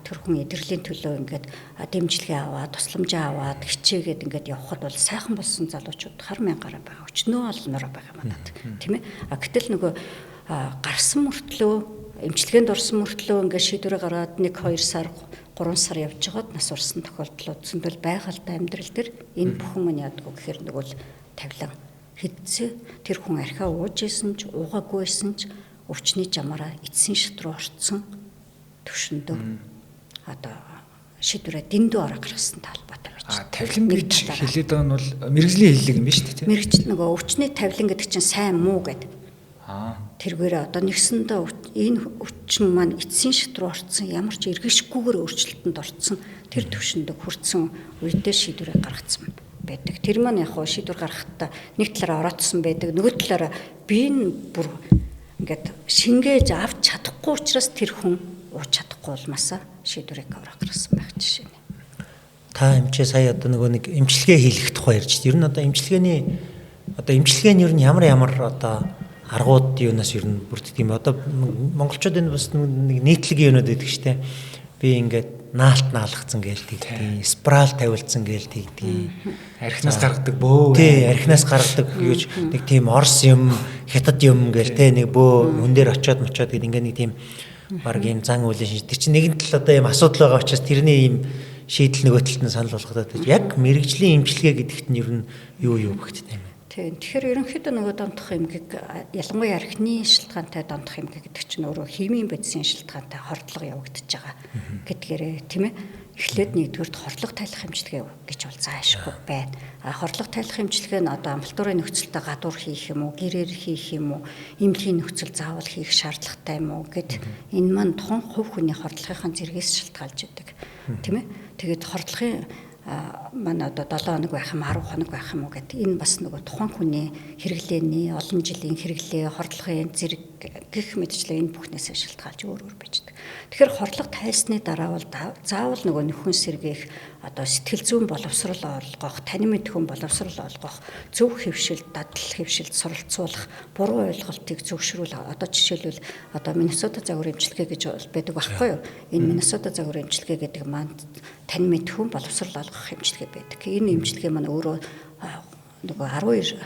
тэр хүн эдгэрлийн төлөө ингээд дэмжлэгээ аваад, тусламжаа аваад хичээгээд ингээд явхад бол сайхан болсон залуучууд хар мянгараа байгаа. Өчнөө олнороо байгаа манад. Тийм ээ. Гэтэл нөгөө гарсан мөртлөө эмчилгээнд орсон мөртлөө ингээд шийдвэрээ гаргаад 1-2 сар 3 сар явж байгаад нас орсон тохиолдлууд зөндөл байгальтай амьдрал дээр энэ бүхэн мань яадаг гэхээр нөгөө л тавилан хэдцээ тэр хүн архиа ууж исэн ч уугаагүйсэн ч өвчний жамаараа эцсийн шат руу орцсон төвшөндөө одоо шийдвэрээ дэндүү ороо гаргасан талбартай байж. Тавилан гэж хэлээд байгаа нь бол мэрэгжлийн хэллэг юм ба шүү дээ. Мэрэгч нөгөө өвчний тавилан гэдэг чинь сайн муу гэдэг. Тэргээрээ одоо нэгсэндээ энэ өвчин маань эцсийн шат руу орцсон ямар ч эргэшгүйгээр өөрчлөлтөнд орцсон тэр төвшөндөө хүрсэн үедээ шийдвэрээ гаргацсан байдаг. Тэр маань яг хоо шийдвэр гаргахтаа нэг талаараа ороодсон байдаг. Нөгөө талаараа би энэ бүр ингээд шингээж авч чадахгүй учраас тэр хүн ууж чадахгүй болмасаа шийдвэрийг гаргасан байх жишээ нь. Та эмчээ сая одоо нөгөө нэг эмчилгээ хийх тухай ярьж байна. Ер нь одоо эмчилгээ нь ер нь ямар одоо аргууд юунаас ер нь бүрддэг юм. Одоо монголчууд энэ бас нэг нийтлэгийн юмуд байдаг штэ. Би ингээд наалт наалгацсан гээл тэгдэг. Спираль тавилдсан гээл тэгдэг. Архинаас гаргадаг бөө. Тий, архинаас гаргадаг гэж нэг тийм орс юм, хятад юм гээл те нэг бөө хүн дээр очиод мочоод гэдэг ингээд нэг тийм баг юм зан үйлийн шинж. Тэр чинь нэгэн тал одоо юм асуудал байгаа учраас тэрний юм шийдэл нөгөө талд нь санал болгоход байна. Яг мэрэгжлийн эмчилгээ гэдэгт нь ер нь юу багтдаг юм. Тийм. Тэгэхээр ерөнхийдөө нөгөө донтох эмгэг ялангуяа архины шилтгаантай донтох эмгэг гэдэг чинь өөрөө химийн бодисын шилтгаантай хордлого явагдаж байгаа гэдгээрээ тийм ээ. эхлээд нэгдүгээр хордлого тайлах эмчилгээ гэж бол заашгүй байна. Хордлого тайлах эмчилгээ нь одоо амбулаторийн нөхцөлтэй гадуур хийх юм уу, гэрээр хийх юм уу, эмнэлгийн нөхцөл заавал хийх шаардлагатай юм уу гэд энэ маань тухайн хувь хүний хордлогын зэрэгээс шалтгаалж идэг. Тийм ээ. Тэгээд хордлогын манай одоо 7 хоног байх юм 10 хоног байх юм уу гэдэг энэ бас нөгөө тухайн хүний хэрэглээний олон жилийн хэрэглээ хордлогын зэрэг гэх мэтчлээ энэ бүхнээсээ шалтгаалж өөр bijдэг. Тэгэхээр хордлого тайсны дараа бол заавал нөгөө нөхөн сэргээх одоо сэтгэл зүйн боловсрол олгох, танин мэдхүйн боловсрол олгох, зөв хэвшил, дадал хэвшилд суралцуулах, буруу ойлголтыг зөвшөөрүүл. Одоо жишээлбэл одоо Миннесота загвар эмчилгээ гэж байдаг байхгүй юу? Энэ Миннесота загвар эмчилгээ гэдэг маань танин мэдхүйн боловсрол олгох эмчилгээ байдаг. Энэ эмчилгээ маань өөрөө нөгөө 12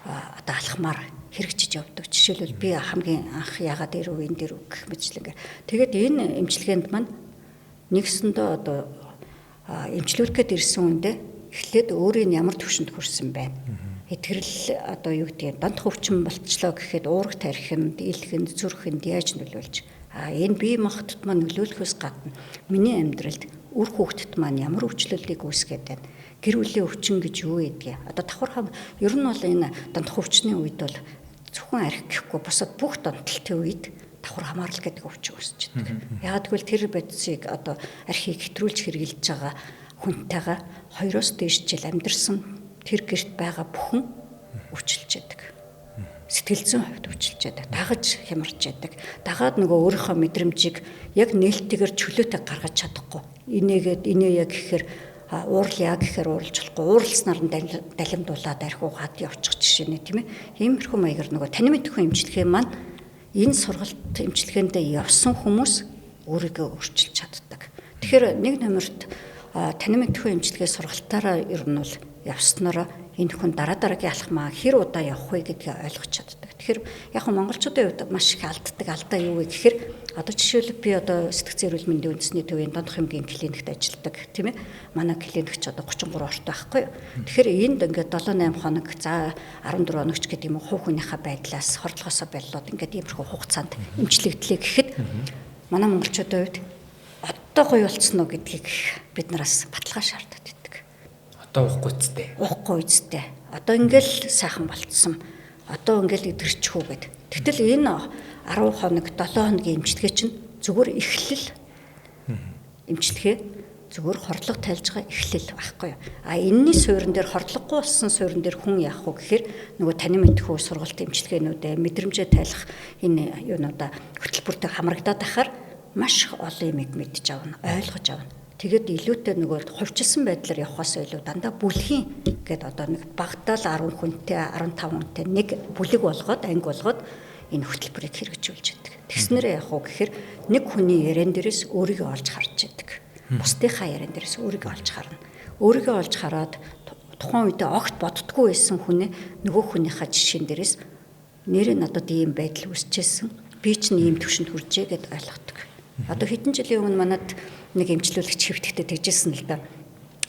одоо алхмаар хэрэгжиж явдаг. Жишээлбэл би хамгийн анх ягаад ирв энэ дэр гэх мэтлэн. Тэгээд энэ эмчилгээнд маань нэгсэндээ одоо эмчлүүлэхэд ирсэн үндэ эхлээд өөрийн ямар төвшөнд хүрсэн байна. Итгэрэл одоо юу гэдэг донтох өвчин болцлоо гэхэд уурах тархинд, илхэнд, зүрхэнд яаж нөлөөлж энэ бие махбодд маань нөлөөлөхөөс гадна миний амьдралд үр хүүхдэд маань ямар өвчлөлийг үүсгээд байна. Гэр бүлийн өвчин гэж юу гэдгийг одоо давхар ер нь бол энэ донтох өвчний үед бол зөвхөн архи гэхгүй бусад бүх донтолтын үед давхар хамаарал гэдэг өвчин үүсэж байдаг. Яг тэгвэл тэр бодисыг одоо архийг хэтрүүлж хэрглэж байгаа хүнтэйгээ 2-оос дээш жил амьдэрсэн тэр гэрт байгаа бүхэн өвчлж байдаг. Сэтгэл зүйн хувьд өвчлж байдаг. Дагаж хямарч байдаг. Дагаад нөгөө өөрийнхөө мэдрэмжийг яг нээлттэйгээр чөлөөтэй гаргаж чадахгүй. Инээгээд инээе гэхээр уурлаа гэхээр уурлж болохгүй. Уурлснаар нь далимдуулаад архи угаад явчих жишээ нэ тийм ээ. Иймэрхүү маягаар нөгөө танин мэдхүйн эмчилгээ маань энэ сургалт эмчилгээндээ явсан хүмүүс өөрийгөө өөрчилж чаддаг. Тэгэхээр нэг номерт танин мэдхүйн эмчилгээ сургалтаараа ер нь бол явснараа энэ хүн дараагийн алхмаа хэр удаа явах вэ гэдгийг ойлгож чаддаг. Тэгэхээр яг нь монголчуудын хувьд маш их алддаг алдаа юу вэ гэхээр одоо жишээлбэл би одоо сэтгцэн эрүүл мэндийн үндэсний төвийн донтох эмгийн клиникт ажилладаг тийм ээ. Манай клиникч одоо 33 ортой байхгүй юу. Тэгэхээр энд ингээд 7-8 хоног за 14 хоногч гэдэг юм уу хувь хүнийхээ байдлаас хордлогоосоо болоод ингээд иймэрхүү хугацаанд эмчилэгдлээ гэхэд манай монголчуудын хувьд одоо гоё болцсон уу гэдгийг бид нараас баталгаа шаарддаг. Одоо уухгүй үстэй. Уухгүй үстэй. Одоо ингээл сайхан болцсон. Одоо ингээл идэрчихүү гэд. Тэгтэл энэ 10 хоног 7 хоногийн эмчилгээ чинь зүгээр эхлэл эмчилгээ зүгээр хордлого тайлж байгаа эхлэл байхгүй юу. Энэний суурин дээр хордлогогүй болсон суурин дээр хүн яах вэ гэхээр нөгөө танин мэдхүү сургалт эмчилгээнүүдээ мэдрэмжээ тайлах энэ юунуудаа хөтөлбөртэй хамрагдаад ахаар маш олон юмыг мэдж авна, ойлгож авна. Тэгээд илүүтэй нөгөө хувьчилсан байдлаар явахаас илүү дандаа бүлгийн гэдэг одоо нэг багтаал 10 хүнтэй 15 хүнтэй нэг бүлэг болгоод анги болгоод энэ хөтөлбөрийг хэрэгжүүлж байдаг. Тэгснээрээ яг уу гэхээр нэг хүний яриан дээрээс өөрийгөө олж харж байдаг. Бусдынхаа яриан дээрээс өөрийгөө олж харна. Өөрийгөө олж хараад тухайн үедээ огт боддггүй байсан хүнээ нөгөө хүнийхээ жишээн дээрээс нэрээ надад ийм байдал үүсчихсэн. Би ч ийм төвшөнд хүрчээ гэд ойлгодог. Одоо хэдэн жилийн өмнө манад нэг эмчлүүлэгч хэвтгэхдээ тэгжсэн л да.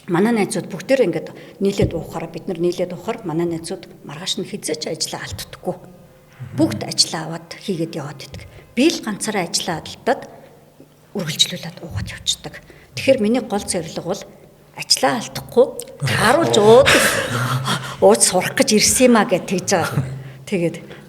Манай найзууд бүгдээр ингээд нийлээд уухаараа бид нар нийлээд уухаар манай найзууд маргааш нь хизээч ажиллаа алддаггүй. Бүгд ажиллаа аваад хийгээд яваад идэг. Би л ганцаараа ажиллаа алдаад үргэлжлүүлээд уугаад явчихдаг. Тэгэхээр миний гол зорилго бол ажиллаа алдахгүй тааруулж ууж сурах гэж ирсэн юм а гэж тэгж байгаа.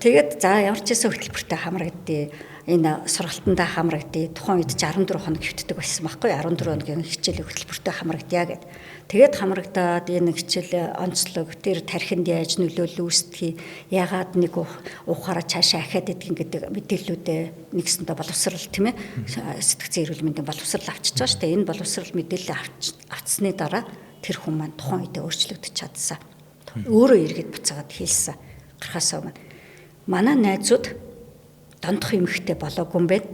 Тэгээд за ямар ч хэсэг хөтөлбөртэй хамрагдъя. Энэ сургалтандаа хамрагдъя. Тухайн үед 14 хоног хөвтдөг байсан байхгүй 14 хоногийн хичээл хөтөлбөртэй хамрагдъя гэд. Тэгээд хамрагдаад энэ хичээл онцлог тэр тархинд яаж нөлөөлөл үүсдэг, ягаад нэг ухаараа цаашаа ахаад идэх гэдэг мэдээллүүдээ нэгсэндээ боловсрал тийм ээ сэтгцэн эрүүл мэндийн боловсрал авчиж байгаа шүү дээ. Энэ боловсрал мэдээлэл авцсны дараа тэр хүн маань тухайн үедээ өөрчлөгдөж чадсан. Өөрөө иргэд буцаагаад хэлсэн. Гарахаасаа өмнө манай найзууд дондох эмэгтэй болоогүй юм байна.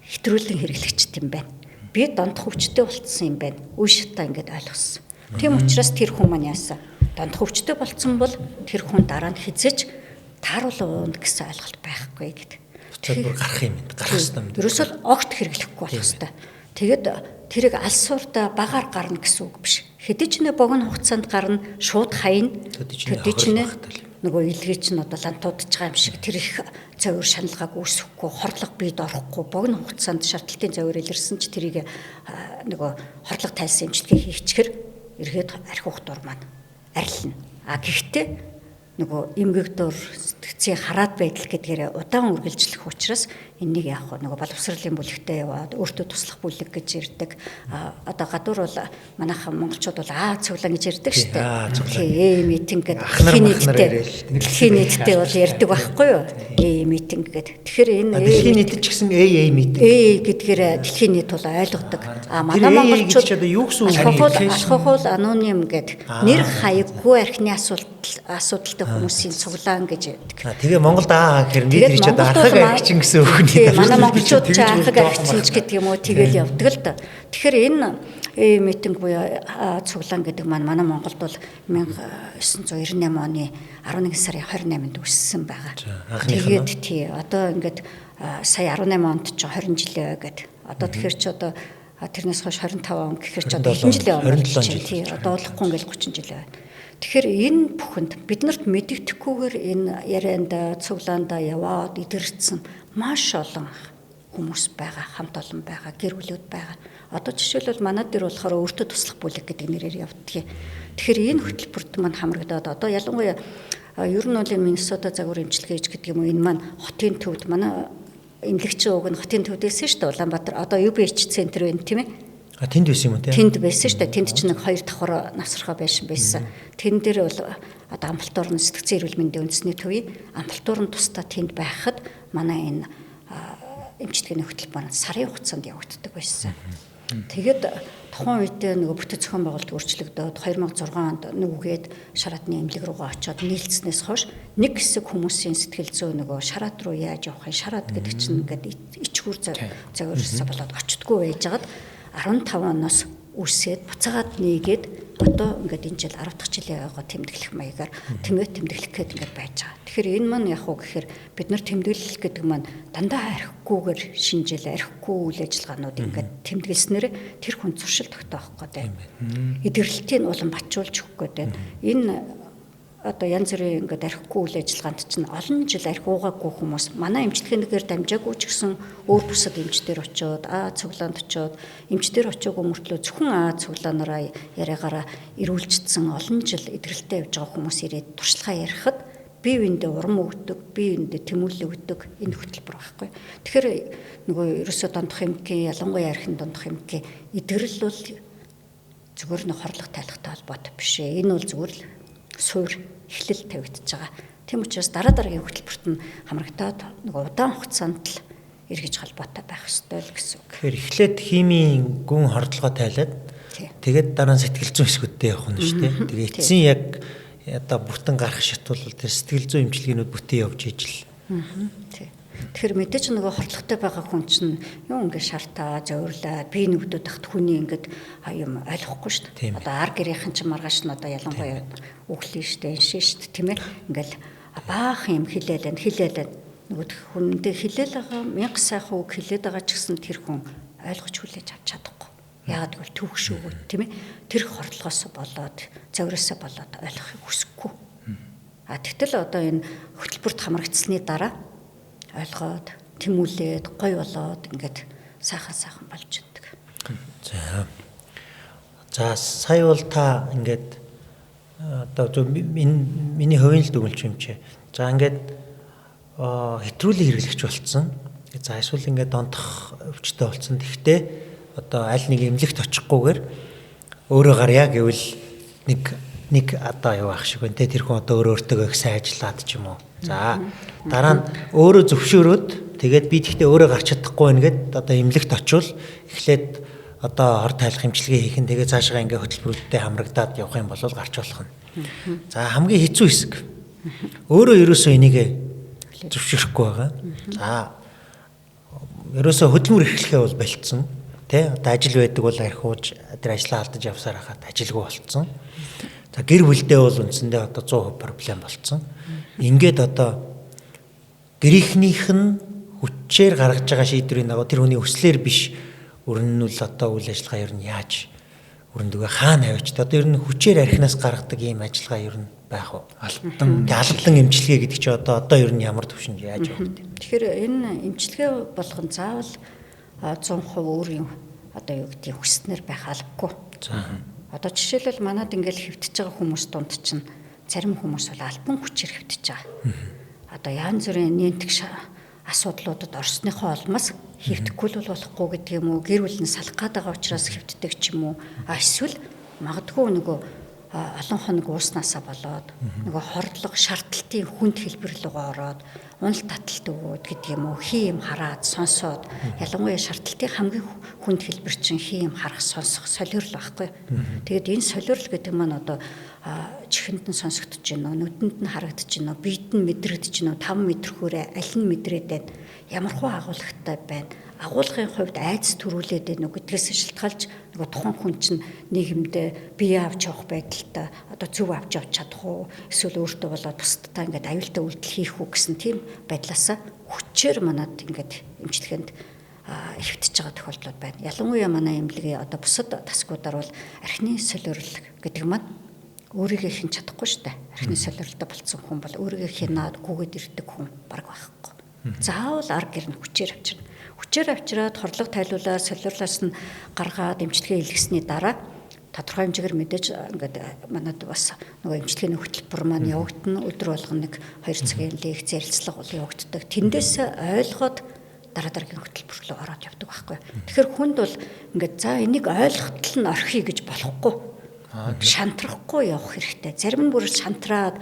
Хэтрүүлэн хэрэглэгчт юм байна. Би дондох өвчтэй болцсон юм байна. Үе шатаа ингэж ойлгосон. Тийм учраас тэр хүн маань яасан? Дондох өвчтэй болцсон бол тэр хүн дараа нь хизээч тааруулна гэсэн ойлголт байхгүй гэдэг. Тэр бүр гарах юм байна. Гарах ёстой юм. Ерөөсөө огт хэрэглэхгүй болох ёстой. Тэгээд тэрийг алсуурдаа багаар гарна гэсэн үг биш. Хэдий ч нэ богино хугацаанд гарна, шууд хаяна. Хэдий ч нэ нөгөө илгээж нь одоо лантуудж байгаа юм шиг тэр их зовир шаналгааг үүсэхгүй, хорлого бийд орохгүй, богино хугацаанд шаардлагын зовир илэрсэн ч тэрийг нөгөө хорлого тайлсан эмчилгээ хийчихэр эргээд архи ухтуур маань арилна. Гэхдээ нөгөө эмгэгдүр сэтгцийн хараат байдал гэдгээр удаан үргэлжлэх учраас энэнийг яах вэ? Нөгөө боловсролын бүлэгтээ яваад өөртөө туслах бүлэг гэж ирдэг. Одоо гадуур бол манайхан монголчууд бол цуглаан гэж ярьдаг шүү дээ. Митинг гэдэг дэлхийн нийтэд бол ярьдаг байхгүй юу? Митинг гэдэг. Тэгэхээр энэ дэлхийн нийтэд ч гэсэн митинг гэдгээр дэлхийн нийт бол ойлгодог. Манай монголчууд одоо юу гэсэн үг вэ? алхахуул аноним гэдэг нэр хаяггүй архины асуудалтай хүмүүсийн цуглаан гэж ярьдаг. Тэгээ Монголд гэхээр нийт ч одоо архаг архичин гэсэн үг нэ. Манай монголчууд ч архаг архичин гэдэг юм уу тэгэл явдаг л да. Тэгэхээр энэ митинг буюу цуглаан гэдэг манай Монголд бол 1998 оны 11 сарын 28-нд үүссэн байгаа. Тэгээд одоо ингээд сая 18 онд ч 20 жилээ гэдэг. Одоо тэгэхээр ч одоо тэрнээс хойш 25 он гэхээр ч одоо хэдэн жилээ байна. 27 жил. Одоо болохгүй ингээл 30 жилээ байна. Тэгэхээр энэ бүхэнд биднэрт мэдэгдэхгүйгээр энэ ярианда цуглаанда яваад идэрсэн маш олон хүмүүс байгаа, хамт олон байгаа, гэр бүлүүд байгаа. Одоо жишээлбэл манай дээр болохоор өөртөө туслах бүлэг гэдэг нэрээр явдаг. Тэгэхээр энэ хөтөлбөрт маань хамрагдаад одоо ялангуяа ер нь бол Миннесота загвар эмчилгээ гэдэг юм уу энэ маань хотын төвд манай эмнэлэгчийн уг нь хотын төвд байсан шүү дээ. Улаанбаатар одоо UBH центр байна тийм ээ. Тэнд байсан юм уу те? Тэнд байсан шүү дээ. Тэнд ч нэг 2 давхар навсархаа байсан. Тэн дээр бол одоо амбулаторны сэтгцэн эрүүл мэндийн үндэсний төвийн амбулаторны тусдаа тэнд байхад манай энэ эмчилгээний хөтөлбөр сарын хугацаанд явагддаг байсан. Тэгээд тухайн үедээ нөгөө бүтэц зохион байгуулалт өөрчлөгдөөд 2006 онд нүгээд шараатны эмнэлэг рүүгээ очиод нийлцснээс хойш нэг хэсэг хүмүүсийн сэтгэл зүй нөгөө шараат руу яаж явах юм, шараат гэдэг чинь ингээд ичгүүр завирсаа болоод очтдгүй байжгаад 15 оноос үсээд буцаагаад нийгээд одоо ингээд энэ жил 10 дахь жилийн байгаа тэмдэглэх маягаар тэмдэглэх гээд ингээд байж байгаа. Тэгэхээр энэ маань яг уу гэхээр бид нар тэмдэглэл гэдэг маань дандаа архихгүйгээр шинжил архихгүй үйл ажиллагаанууд ингээд тэмдэглэснээр тэр хүн зуршил тогтоох гэдэг. Эдгэрлэлтийн улам бачуулж өгөх гэдэг. Энэ одоо янз бүрийн ингээд архихгүй үйл ажиллагаанд чинь олон жил архи уугаагүй хүмүүс манай эмчилгээгээр дамжаагүй ч гэсэн өөр бусад эмчтэр очиод цуглаанд очиод эмчтэр очиагүй мөртлөө зөвхөн цуглаанаараа яриагаараа ирүүлжсэн олон жил эдгэрэлтэй явж байгаа хүмүүс ирээд туршлагаа ярихад бие биендээ урам өгдөг, бие биендээ тэмүүлэл өгдөг энэ хөтөлбөр байхгүй. Тэгэхээр нөгөө ерөөсөө дондох эмггийн ялангуяа архин дондох эмггийн эдгэрэл бол зүгээр нэг хорлох тайлхтай холбоотой биш ээ. Энэ бол зүгээр л суур эхлэл тавигдчихж байгаа. Тийм учраас дараагийн хөтөлбөрт нь хамрагдаад нэг удаан хугацаанд л эргэж холбоотой байх ёстой л гэсэн үг. Тэгэхээр эхлээд химийн гүн хордлогоо тайлаад тэгээд дараа нь сэтгэл зүйн хэсгүүдтэй явах нь шүү дээ. Тэгээ эцсийн яг одоо бүтэн гарах шат бол тэр сэтгэл зүйн эмчилгээнүүд бүтэн явж ижил. Тэгэхээр мэдээж нөгөө хордлоготой байгаа хүн чинь юу ингээд шартаа, зовирлаа, бие нүгдүүд тахт хүний ингээд юм ойлгохгүй шүү дээ. Одоо ар гэрийнхэн чинь маргааш нь одоо ялангуяа өглөө шүү дээ, эншин шүү дээ, тийм ээ. Ингээл баахан юм хилээлэн нөгөө хүндээ хилээл байгаа 1000 сайхан үг хилээд байгаа ч гэсэн тэр хүн ойлгож хүлээж авч чадахгүй. Яагаад гэвэл төвөгшөөгөө тийм ээ. Тэр хордлогоос болоод, зовироосоо болоод ойлгохыг хүсэхгүй. Тэгтэл одоо энэ хөтөлбөрт хамрагдсны дараа ойлгоод тэмүүлээд гой болоод ингээд сайхан болж иддэг. За сая бол та ингээд одоо миний хувийн л дүгнэлт юм чи. За ингээд хэтрүүлэн хэрэглэгч болцсон. За эсвэл ингээд дондох өвчтөй болцсон. Тэгтээ одоо аль нэг эмнэлэгт очихгүйгээр өөрөө гарья гэвэл нэг одоо юу ах шиг байна те тэр хүн одоо өөртөө их сайн ажиллаад ч юм уу. За дараа нь өөрөө зөвшөөрөөд тэгээд би тэгтээ өөрөө гарч чадахгүй байна гэд одоо эмнэлэгт очивол эхлээд одоо хор тайлах эмчилгээ хийх нь тэгээд цаашгаа ингээ хөтөлбөрүүдтэй хамрагдаад явах юм бол гарч болох нь. За хамгийн хэцүү хэсэг. Өөрөө ерөөсөө энийг зөвшөөрөхгүй байгаа. За ерөөсөө хөдөлмөр эрхлэхээ бол болцсон. Тэ одоо ажил байдаг бол архиуж тэр ажлаа алдаж явсаар хахад ажилгүй болцсон. За гэр бүлдээ бол үндсэндээ одоо 100% проблем болцсон. Ингээд одоо гэрийнхнийх нь хүчээр гаргаж байгаа шийдвэрийн дагуу тэр хүний хүслээр биш өрнөл одоо үйл ажиллагаа ер нь яаж өрөндөгөө хаана авчид одоо ер нь хүчээр архинаас гаргадаг ийм ажиллагаа ер нь байх уу? Алтан Алдан эмчилгээ гэдэг чи одоо ер нь ямар төвшөнд яаж байна вэ? Тэгэхээр энэ эмчилгээ болгон заавал 100% өөрийн одоо юу гэдгийг хүснээр байх албагүй. Одоо жишээлбэл манад ингээл хэвтэж байгаа хүмүүс дунд чинь зарим хүмүүс бол альбан хүчээр хэвтэж байгаа. Одоо янз бүрийн нэмтэг асуудлуудад орсныхоо улмаас хэвтэхгүй л болохгүй гэдэг юм уу, гэр бүл нь салах гээд байгаа учраас хэвтдэг ч юм уу. Эсвэл магадгүй нөгөө олон хоног ууснасаа болоод нөгөө хордлого шаардлагын хүнд хэлбэр рүү ороод унал таталт өгөөд гэдэг юм уу, хий юм хараад сонсоод ялангуяа шаардлагын хамгийн хүнд хэлбэр чинь хий юм харах сонсох солиорл байхгүй. Тэгээд энэ солиорл гэдэг маань одоо чихэнд нь сонсогдож байна уу, нүдэнд нь харагдаж байна уу, биед нь мэдрэгдэж байна уу, 5 мэдрхүүрээ аль нь мэдрээд байна, ямар хуу агуулгатай байна, агуулгын хувьд айдас төрүүлээд байна уу гэдгээс шалтгаалж нөгөө тухайн хүн чинь нийгэмдээ бие авч явах байдалтай одоо зөв авч явж чадах уу, эсвэл өөртөө болоод бусдтай ингээд аюултай үйлдэл хийх үү гэсэн тийм байдлаасаа хүчээр манад ингээд эмчилгээнд хэвтэж байгаа тохиолдлууд байна. Ялангуяа манай эмнэлгийн одоо бусад тасгуудаар бол архины солиорл гэдэг маань өөрийгөө хин чадахгүй шүү дээ. Архины солиорлтой болсон хүн бол өөрийгөө хинаад гүгээд ирдэг хүн баг байхгүй. Заавал арга гэр нь хүчээр авчирна. Хүчээр авчираад хорлого тайлуулаад солиорлоос нь гаргаад эмчилгээ илгэсний дараа тодорхой хэмжээгээр мэдээж ингээд манад бас нөгөө эмчилгээний хөтөлбөр маань явагдана. Өдөр болгон 1-2 цагийн лекц ярилцлага бол явагддаг. Тэндээс ойлгоод дараагийн хөтөлбөр рүү ороод явдаг байхгүй. Тэгэхээр хүнд бол ингээд за энийг ойлгохтол нь орхиё гэж болохгүй. Шантрахгүй явах хэрэгтэй. Зарим нь бүр шантраад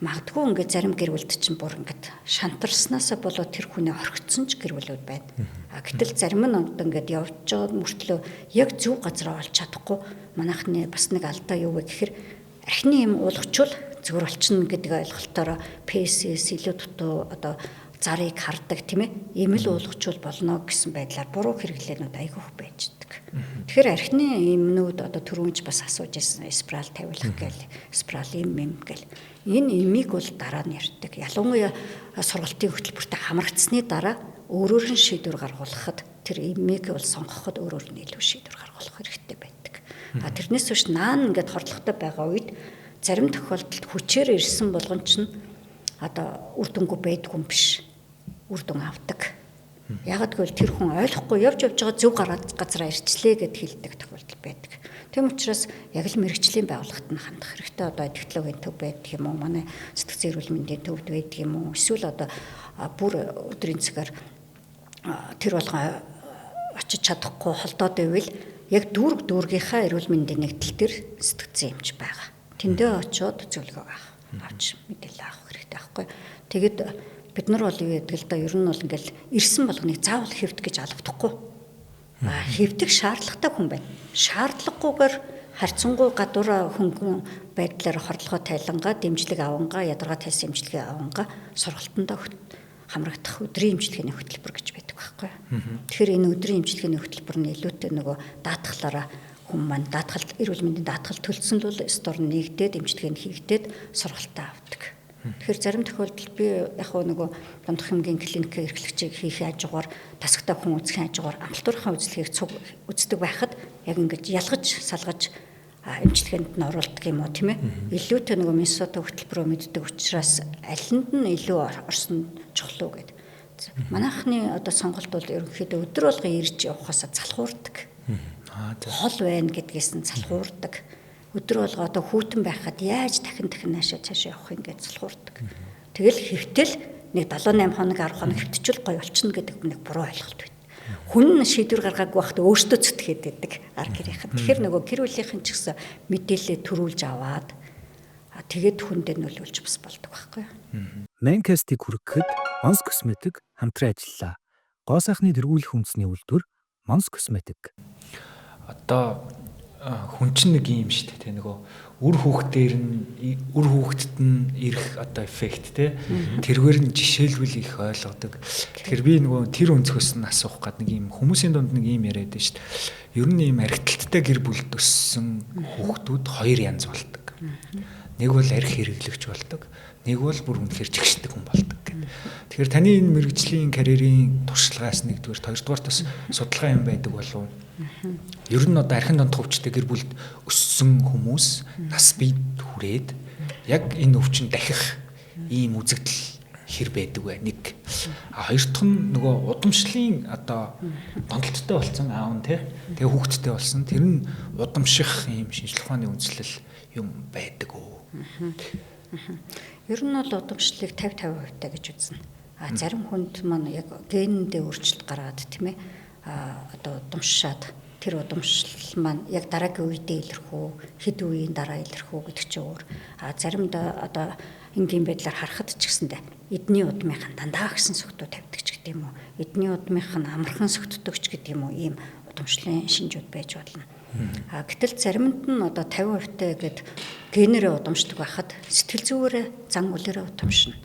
магадгүй ингээд зарим гэр бүлд чинь бүр ингээд шантарснаасаа болоод тэр хүнээ орхицсон ч гэр бүлүүд байна. Гэтэл зарим нь ингээд явж байгаа мөртлөө яг зөв газараа олж чадахгүй манайхны бас нэг алдаа юу вэ гэхээр архины юм уулгачвал зөвөр болчихно гэдэг ойлголтоор ПСС илүү дутуу одоо зарыг хардаг тийм ээ. Ийм л уулгачвал болно гэсэн байдлаар буруу хэрэглээнүүд айгүйх байж байгаа. Тэгэхээр архины эмнүүд одоо түрүүнж бас асууж ирсэн спираль тавилах гээл спираль юм гээл энэ эмийг бол дараа нь ярьдаг. Ялангуяа сургалтын хөтөлбөртэй хамрагдсны дараа өөрөөр нь шийдвэр гаргуулахад тэр эмийг бол сонгоход өөрөөр нь илүү шийдвэр гаргуулах хэрэгтэй байдаг. Тэрнээс биш наан ингээд хордлоготой байгаа үед зарим тохиолдолд хүчээр ирсэн болгон чинь одоо үр дүнгүй байдгүй юм биш. Үр дүн авдаг. Яг гэвэл тэр хүн ойлгохгүй явж байгаа зөв газараа ирчлээ гэд хэлдэг тохиолдол байдаг. Тэм учраас яг л мэрэгжлийн байгууллагад нь хандах хэрэгтэй. Одоо технологийн төв байдаг юм уу? Манай сэтгцэн эрүүл мэндийн төвд байдаг юм уу? Эсвэл одоо бүр өдрийн цагаар тэр болгоо очиж чадахгүй холдоод байвал яг дүүргийнхаа эрүүл мэндийн нэгдэл төр сэтгцэн эмч байгаа. Тэндээ очиод зөвлөгөө авч мэдээлэл авах хэрэгтэй байхгүй. Тэгэд бид нар бол юу гэдэг л да ер нь бол ингээл ирсэн болгоныг заавал хэвдэх гэж албадахгүй. Хэвдэх шаардлагатай хүн байна. Шаардлагагүйгээр харьцангуй гадуур хөнгөн байдлаар хордлогоо тайлангаа, дэмжлэг авангаа, ядаргаа тайлсан эмчилгээ авангаа сургалтандаа хамрагдах өдрийн эмчилгээний хөтөлбөр гэж байдаг байхгүй. Тэгэхээр энэ өдрийн эмчилгээний хөтөлбөр нь илүүтэй нөгөө даатгалаараа хүн маань даатгал эрүүл мэндийн даатгал төлсөн л стор нэгдээд эмчилгээнд хийгдээд сургалтаа авдаг. Тэгэхээр зарим тохиолдолд би яг нөгөө дундх хэмгийн клиникийн эрхлэгчийг хийх хажуугаар тасагтай хүн үзэх хажуугаар амталтуурын үзлэгийг үздэг байхад яг ингэж ялгаж салгаж эмчилгээнд нь оруулдаг юм уу тийм ээ. Илүүтэй нөгөө Миннесота хөтөлбөрөө мэддэг учраас алинд нь илүү орсон чухал уу гэдэг. Манайхны одоо сонголт бол ерөнхийдөө өдөр болгон ирж явахаасаа залхуурдаг. Хол байна гэдгээс нь залхуурдаг. Өдөр болго одоо хүүтэн байхад яаж дахин наашаа цаашаа явах юм гэж залхуурдаг. Тэгэл хэвтэл нэг 78 хоног 10 хоног хэвтчихвэл гоё болчихно гэдэг нэг буруу ойлголт байна. Хүн шийдвэр гаргаагүй байхад өөртөө зүтгээд байдаг арга гэрийнхэн. Тэгэхээр нөгөө гэр бүлийнхэн ч гэсэн мэдээлэл төрүүлж аваад тэгээд хүндээ нөлөөлж бас болдог байхгүй юу. Манкастыг хүргэхэд Монс косметик хамтран ажиллаа. Гоо сайхны тэргүүлэх үндэсний үйлдвэр Монс косметик. Одоо хүн чинь нэг юм шүү дээ нөгөө үр хүүхдэд нь ирэх одоо эффект те тэргээр нь жишээлбэл их ойлгодог. Тэгэхээр би нөгөө тэр өнцгөөс нь асуух гээд нэг юм хүмүүсийн дунд нэг юм яриад байна шүү дээ. Ер нь ийм архитекттай гэр бүлд өссөн хүүхдүүд хоёр янз болдог. Нэг бол арх хэрэглэгч болдог, нэг бол бүр үнэхээр жигшдэг хүн болдог. гэдэг. Тэгэхээр таны энэ мэрэгжлийн карьерийн туршлагаас нэгдүгээр, хоёрдугаар бас судалгаа юм байдаг болов уу? Ер нь одоо архин дондох өвчтэй гэр бүлд өссөн хүмүүс нас бие хүрээд яг энэ өвчин дахих ийм үзэгдэл хэр байдаг вэ? Нэг. Хоёр дахь нь нөгөө удамшлын одоо дондолттой болсон аав нь тэгээ хүүхэдтэй болсон. Тэр нь удамших ийм шинжлэх ухааны үндэслэл юм байдаг уу? Ер нь бол удамшлыг 50-50% гэж үзнэ. Зарим хүнд маань яг генэндээ өөрчлөлт гаргаад тийм ээ. Одоо удамшаад тэр удамшил маань яг дараагийн үедээ илэрх үү, хэд үеийн дараа илэрх үү гэдэг чинь өөр. Заримдаа одоо энгийн байдлаар харахад ч гэсэндээ эдний удмынхан дандаа гисэн согтуу тавьдаг ч гэдэг юм уу. Эдний удмынхан амархан согтдог ч гэдэг юм уу. Ийм удамшлын шинжүүд байж болно. Гэтэл заримд нь одоо 50% гээд генерээ удамшдаг байхад сэтгэл зүгээрээ зан үлээрээ удамшна.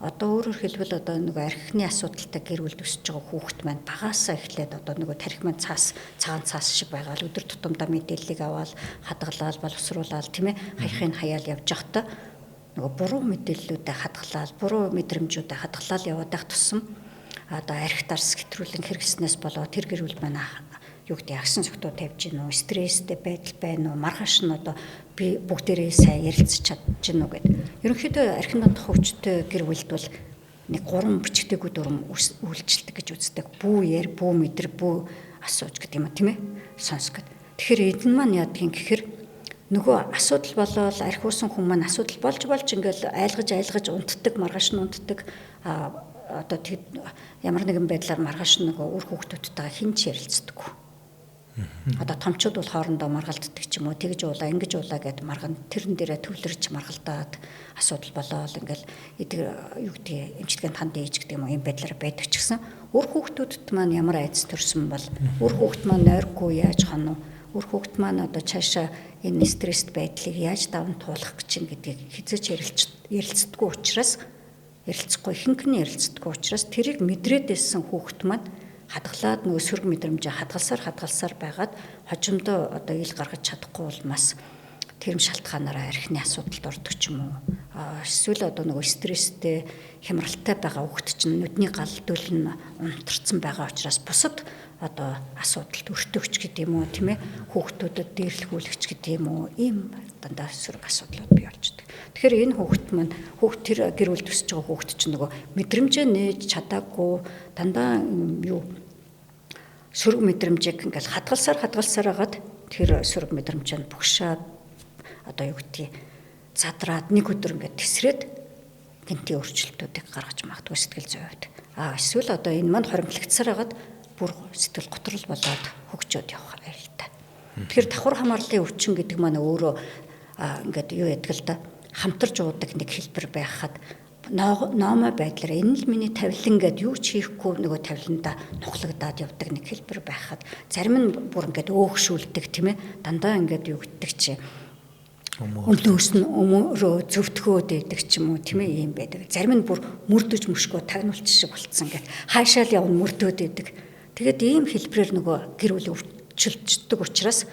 Одоо өөрөөр хэлбэл одоо нөгөө архины асуудалтай гэр бүлд өсөж байгаа хүүхэд маань багаасаа эхлээд одоо нөгөө тарих маань цагаан цаас шиг байгаа л өдөр тутамдаа мэдээллийг аваад хадгалаад боловсруулаад тийм ээ хаяхын хаяал явж байхдаа нөгөө буруу мэдээллүүдэд хадгалаад буруу мэдрэмжүүдэд хадгалаад яваад байх тусам одоо архи дарс хэтрүүлэн хэрэгснээс болоод тэр гэр бүл маань юу гэдэг агсан согтуу тавьж гинөө стресстэй байдал байна уу маргааш нь одоо би бүгдээрээ сайн ярилцж чадж гинөө гэдэг. Ерөнхийдөө архин дондох өвчтөй гэр бүлд бол нэг 3 бичгтэйгүүд дүрм үйлчлдэг гэж үздэг. Бүү яар, бүү мэдэр, бүү асууж гэдэг юм а тийм ээ. Сонс гэд. Тэгэхээр эдэн маань яадгийн гэхээр нөгөө асуудал болоод архи uuсан хүмүүс маань асуудал болж ингээл айлгаж унтдаг, маргааш нь унтдаг одоо ямар нэгэн байдлаар маргааш нь нөгөө үр хүүхдүүдтэйгээ хинч ярилцдаг. Одоо томчууд бол хоорондоо маргалддаг ч юм уу тэгж уулаа ингэж уулаа гэд марган тэрэн дээрээ төвлөрч маргалдаад асуудал болоод ингээл юу гэдэг эмчилгээнд ханд ээж гэдэг юм уу юм байдлаар байдаг ч гэсэн үр хүүхдүүдэд маань ямар айдас төрсөн бол үр хүүхд маань нойргүй яаж хонов үр хүүхд маань одоо цаашаа энэ стресст байдлыг яаж даван туулах гэж юм гэдгийг хизээч ярилцдаггүй учраас ярилцахгүй ихэнх нь ярилцдаггүй учраас тэрийг мэдрээд байсан хүүхд маань хадгалаад нөгөө сөрөг мэдрэмжээ хадгалсаар байгаад хожимдоо одоо ил гаргаж чадахгүй улмаас тэрэм шалтгаанаараа архины асуудалд ордог ч юм уу. Эсвэл одоо нөгөө стресстэй хямралтай байгаа хүүхэд чинь нүдний гал дөл нь унтарсан байгаа учраас бусад одоо асуудалд өртөгч гэдэг юм уу тийм ээ хүүхдүүдэд дээрлэхүүлэгч гэдэг юм уу ийм дандаа сөрөг асуудлууд бий болждаг. Тэгэхээр энэ хүүхэд маань тэр гэр бүл төсөж байгаа хүүхэд чинь нөгөө мэдрэмжээ нээж чадаагүй дандаа юу сөрөг мэдрэмжийг ингээл хадгалсаар хагаад тэр сөрөг мэдрэмж нь бүгшаад одоо юу гэдгийг задраад нэг өдөр ингээд тесрээд гэнтийн өөрчлөлтүүдийг гаргаж магадгүй сэтгэл зүйн хувьд. Эсвэл одоо энэ маань хоримтлагдсаар хагаад бүр сэтгэл готрол болоод хөгжөөд явах аюултай. Тэгэхээр давхар хамаарлын өвчин гэдэг маань өөрөө ингээд юу яддаг л да хамтарч уудаг нэг хэлбэр байхад номоо байдлаар энэ л миний тавилан гэд юу ч хийхгүй нөгөө тавиланда нухлагдаад явдаг нэг хэлбэр байхад зарим нь бүр ингээд өөхшүүлдэг тийм ээ дандаа ингээд юу гэдэг чи өмнөөс нь өмөрөө зөвтгөөд байдаг ч юм уу тийм ээ юм байдаг. Зарим нь бүр мөрдөж мөшгөө тагнуулч шиг болцсон гэд хаашаал явна мөрдөөд байдаг. Тэгээд ийм хэлбэрээр нөгөө гэр бүл өвчлөлтдөг учраас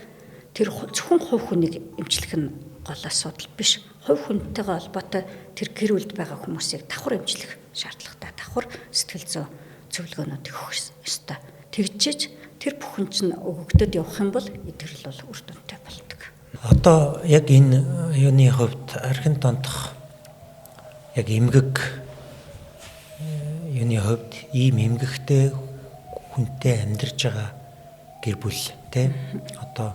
тэр зөвхөн хувь хүнийг эмчлэх нь гол асуудал биш. Хувь хүнтэйгээ холбоотой тэр гэр бүлд байгаа хүмүүсийг давхар эмчлэх шаардлагатай. Давхар сэтгэл зүйн зөвлөгөөнүүд өгөх ёстой. Тэгжиж тэр бүхэн чинь өгөгдөд явах юм бол идэвхтэй бол үр дүнтэй болдог. Одоо яг энэ юуны хувьд архин дондох яг эмгэг юуны хувьд ийм эмгэгтэй хүнтэй амьдарч байгаа гэр бүл те одоо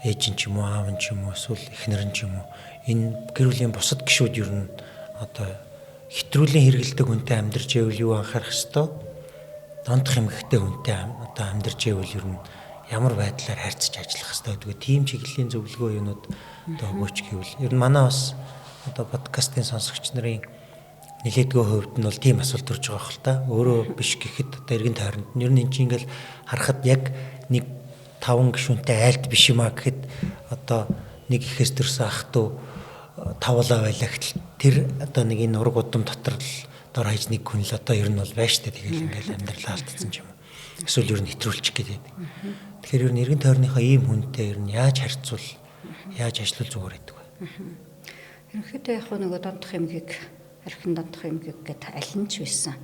ээж нь ч юм уу аав нь ч юм уу эсвэл эхнэр нь ч юм уу энэ гэр бүлийн бусад гишүүд ер нь одоо хэтрүүлийн хэрэгэлдэг хүнтэй амьдарч байвал юу анхаарах ёстой дондох эмгэгтэй хүнтэй одоо амьдарч байвал ер нь ямар байдлаар харьцаж ажиллах ёстой гэдэг тийм чиглэлийн зөвлөгөө юунууд одоо өгөөч гэвэл ер нь манай бас одоо подкастын сонсогч нарын нэлээдгүй хувьд нь бол тийм асуулт төрж байгаа хэл та өөрөө биш гэхэд одоо эргэн тойронд нь ер нь энэ чинь ингээл харахад яг нэг 5 гишүүнтэй айлт биш юм а гэхэд одоо нэг ихээс төрсөн ах トゥ тавлаа байлаа гэтэл тэр одоо нэг энэ ураг удам дотор л дор хаяж нэг хүн л одоо ер нь бол байж таа тэгэл ингээл амьдралаа алдсан юм. Эсвэл ер нь хэтрүүлчих гээд. Тэгэхээр ер нь эргэн тойрныхоо ийм хүнтэй ер нь яаж харьцуул яаж ажиллах зүгээр гэдэг вэ? Ерөнхийдөө яг нөгөө дондох эмгийг архин дондох юм гэхэд аль нь ч байсан.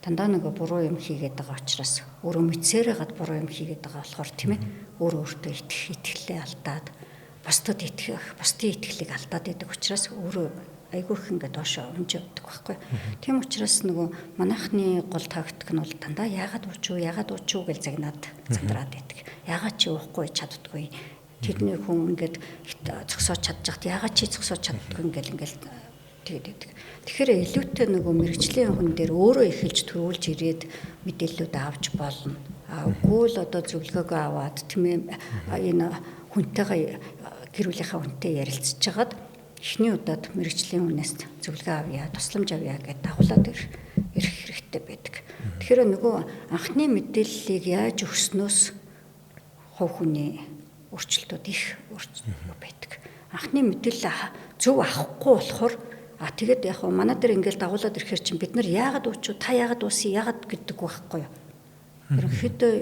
Дандаа нөгөө буруу юм хийгээд байгаа учраас өөрөө мэдсээрээ гад буруу юм хийгээд байгаа болохоор тийм ээ өөрөө өөртөө итгэлээ алдаад бусдад бусдын итгэлийг алдаад байдаг учраас өөрөө айгүйх ингээд доошоо өмж явдаг байхгүй. Тийм учраас нөгөө манайхны гол тактик нь бол дандаа яагаад уучуу гэж загнаад зандраад байдаг. Яагаад чи уухгүй чаддгүй. Тэрний хүн ингээд зогсоож чадчихт яагаад чи зогсоож чаддгүй ингээл тэгээд байдаг. Тэгэхээр илүүтэй нөгөө мэрэгжлийн хүн дээр өөрөө эхэлж төрүүлж ирээд мэдээллүүд авч болно. Үгүй л одоо зөвлөгөөгөө аваад тийм ээ энэ хүнтэйгээ гэр бүлийнхаа хүнтэй ярилцж хагаад эхний удаад мэрэгжлийн хүнээс зөвлөгөө авъя, тусламж авъя гэдээ дагуулад ирэх хэрэгтэй байдаг. Тэгэхээр нөгөө анхны мэдээллийг яаж өгснөөс хувь хүний өөрчлөлтүүд их байдаг. Анхны мэдээлэл зөв авахгүй болохоор тэгээд яг манай дээр ингээл дагуулад ирэхээр чинь бид нар яагаад уучуу, та яагаад уусан, яагаад гэдэг байхгүй юу. Ерөнхийдөө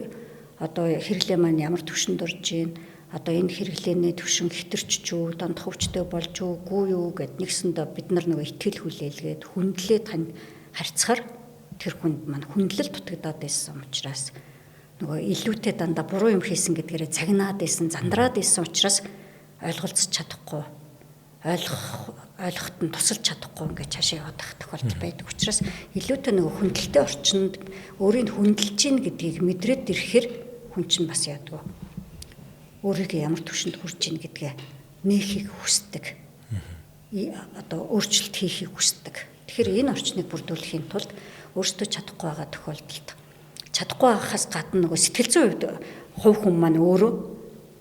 одоо хэрэглээ маань ямар түвшинд орж ийн, одоо энэ хэрэглээний түвшин хэтэрч үү, дондох өвчтэй болж үгүй юу гэд нэгсэндээ бид нар нөгөө итгэл хүлээлгээд хүндлээ тань харьцахаар тэр хүнд маань хүндлэл дутагдаад байсан учраас нөгөө илүүтэй дандаа буруу юм хийсэн гэдгээрээ цагнаад байсан, зандраад байсан учраас ойлголцож чадахгүй, ойлгоход нь тусалж чадахгүй ингээд цаашаа явах тохиолдол байдаг учраас илүүтэй нөгөө хүндэлтэй орчинд өөрийг хүндэлж гин гэдгийг мэдрээд ирэхээр хүн чинь бас яадаг. Өөрийгөө ямар түвшинд хүрч гин гэдгээ нээхийг хүсдэг. Одоо өөрчлөлт хийхийг хүсдэг. Тэгэхээр энэ орчныг бүрдүүлэхийн тулд өөрсдөө чадахгүй байгаа тохиолдолд чадахгүй байхаас гадна нөгөө сэтгэл зүйн хувьд хувь хүн маань өөрөө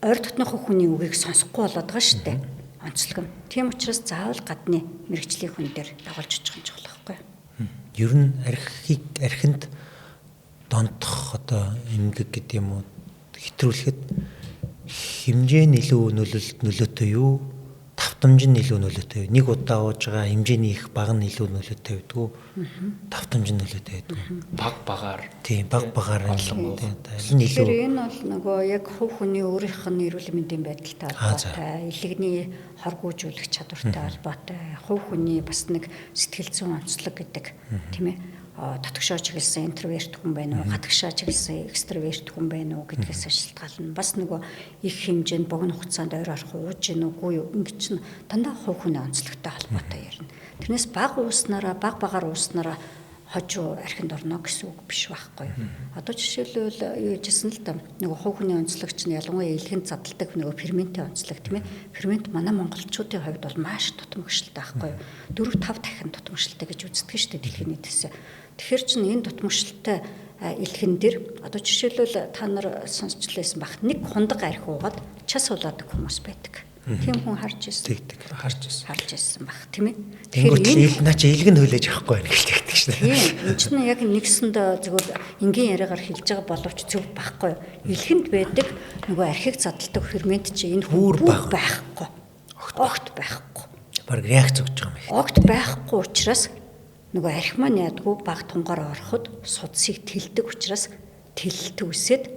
ойр дотныхоо хүний үгийг сонсохгүй болоод байгаа шүү дээ. Онцлог нь. Тийм учраас заавал гадны мэрэгжлийн хүн дээр дагуулж очих юм чухал байхгүй юу? Ер нь архинд дондох одоо эмгэг гэдэг юм уу хэтрүүлэхэд хэмжээ нь илүү нөлөөтэй юу? Давтамж нь илүү нөлөөтэй. Нэг удаа ууж байгаа хэмжээний их баг нь илүү нөлөөтэй байдаг уу? Давтамж нь нөлөөтэй байдаг. Багаар. Тийм, багаар олон. Тэгэхээр энэ бол нөгөө яг хувь хүний өөрийнх нь эрүүл мэндийн байдалтай холбоотой, илэгний хоргоожүүлэх чадвартай холбоотой, хувь хүний бас нэг сэтгэл зүйн онцлог гэдэг тийм ээ. Татгшаа чиглэсэн интроверт хүн байна уу, гадагшаа чиглэсэн экстраверт хүн байна уу гэдгээс шалтгаална. Бас нөгөө их хэмжээнд богино хугацаанд ойр орох ууж гин үгүй юу ингэ чинь дандаа хувь хүний онцлогтой холбоотой ярина. Тэрнээс багаар ууснараа хожуу архинд орно гэсэн үг биш байхгүй юу. Одоо жишээлбэл юу гэжсэн л да нөгөө хувь хүний онцлог чинь ялангуяа илгэнд задлдаг нөгөө ферментийн онцлог тийм ээ. Фермент манай монголчуудын хувьд бол маш тутамгшилтай байхгүй юу. 4-5 дахин тутамгшилтай гэж үздэг шүү дээ дэлхийн нийтээс. Тэгэхээр чинь энэ тутамгшилтай илхэн дээр одоо жишээлбэл та нар сонсчлээсэн бах нэг хундаг архи уугаад час улаадаг хүмүүс байдаг. Тийм хүн харж ирсэн баг тийм ээ. Тэгэхээр наа чи илгэн хүлээж авахгүй байх гэж тэгдэг шнэ. Тийм энэ чинь яг нэгсэнд зөвхөн энгийн яриагаар хэлж байгаа боловч зөв байхгүй. Илгэнд байдаг нөгөө архийг задалдаг фермент чи энэ хүн байхгүй. Огт байхгүй. Бараг реакц өгч байгаа юм байна. Огт байхгүй учраас нөгөө архи маань ядгүй баг тунгаар ороход судсыг тэлдэг учраас тэлэлт үсээд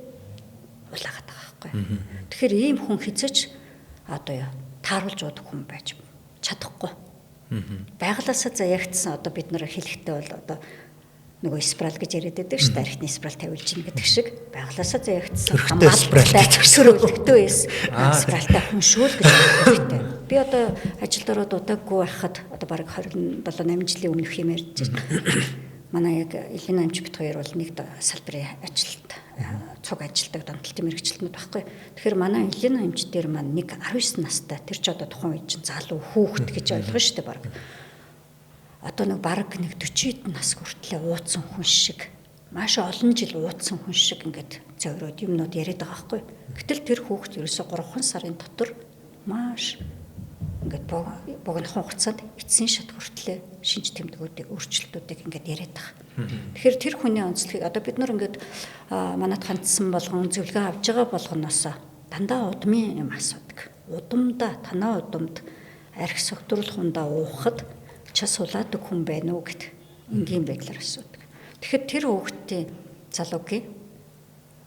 улаагаад байгаа байхгүй. Тэгэхээр ийм хүн хизээч одоо тааруулж уудаг хүн байж чадахгүй. Байгалаасаа заягдсан одоо бид нар хэлэхдээ бол одоо нөгөө спираль гэж яриад байдаг шүү дээ. Архины спираль тавилж ийн гэдэг шиг байгалаасаа заягдсан хамгаалалттай төрөлттэй байсан. Спиральтай хүн шүү л гэж хэлдэг. Би одоо ажилд ороод удаагүй байхад одоо бараг 27-8 жилийн өмнөх юм ярьж байна. Манай яг Элина амч бит хоёр бол нэг салбарын ажилд цуг ажилдаг донтолтын мэрэгчлэнүүд байхгүй. Тэгэхээр манай Элина амч дээр маань нэг 19 настай тэр ч одоо тухайн үед чинь залуу хүүхэд гэж ойлгоо шүү дээ бараг. Одоо нэг бараг нэг 40 нас хүртлээр уудсан хүн шиг маш олон жил уудсан хүн шиг ингээд зөөрөөд юмнууд яриад байгаа байхгүй. Гэтэл тэр хүүхэд ерөөсө 3 сарын дотор маш ингээд богинохон хугацаанд эцсийн шат хүртлээр шинж тэмдгүүдийг өөрчлөлтүүдийг ингээд яриад байгаа. Тэгэхээр тэр хүний онцлогийг одоо бид нар ингээд манайд хандсан болгон зөвлөгөө авж байгаа болгоноос дандаа удмын юм асуудаг. Удамда танаа удамд архи согтруулах хундаа уухад час улаадаг хүн байна уу гэд энгийн байдлаар асуудаг. Тэгэхээр тэр хүүхдийн залуугийн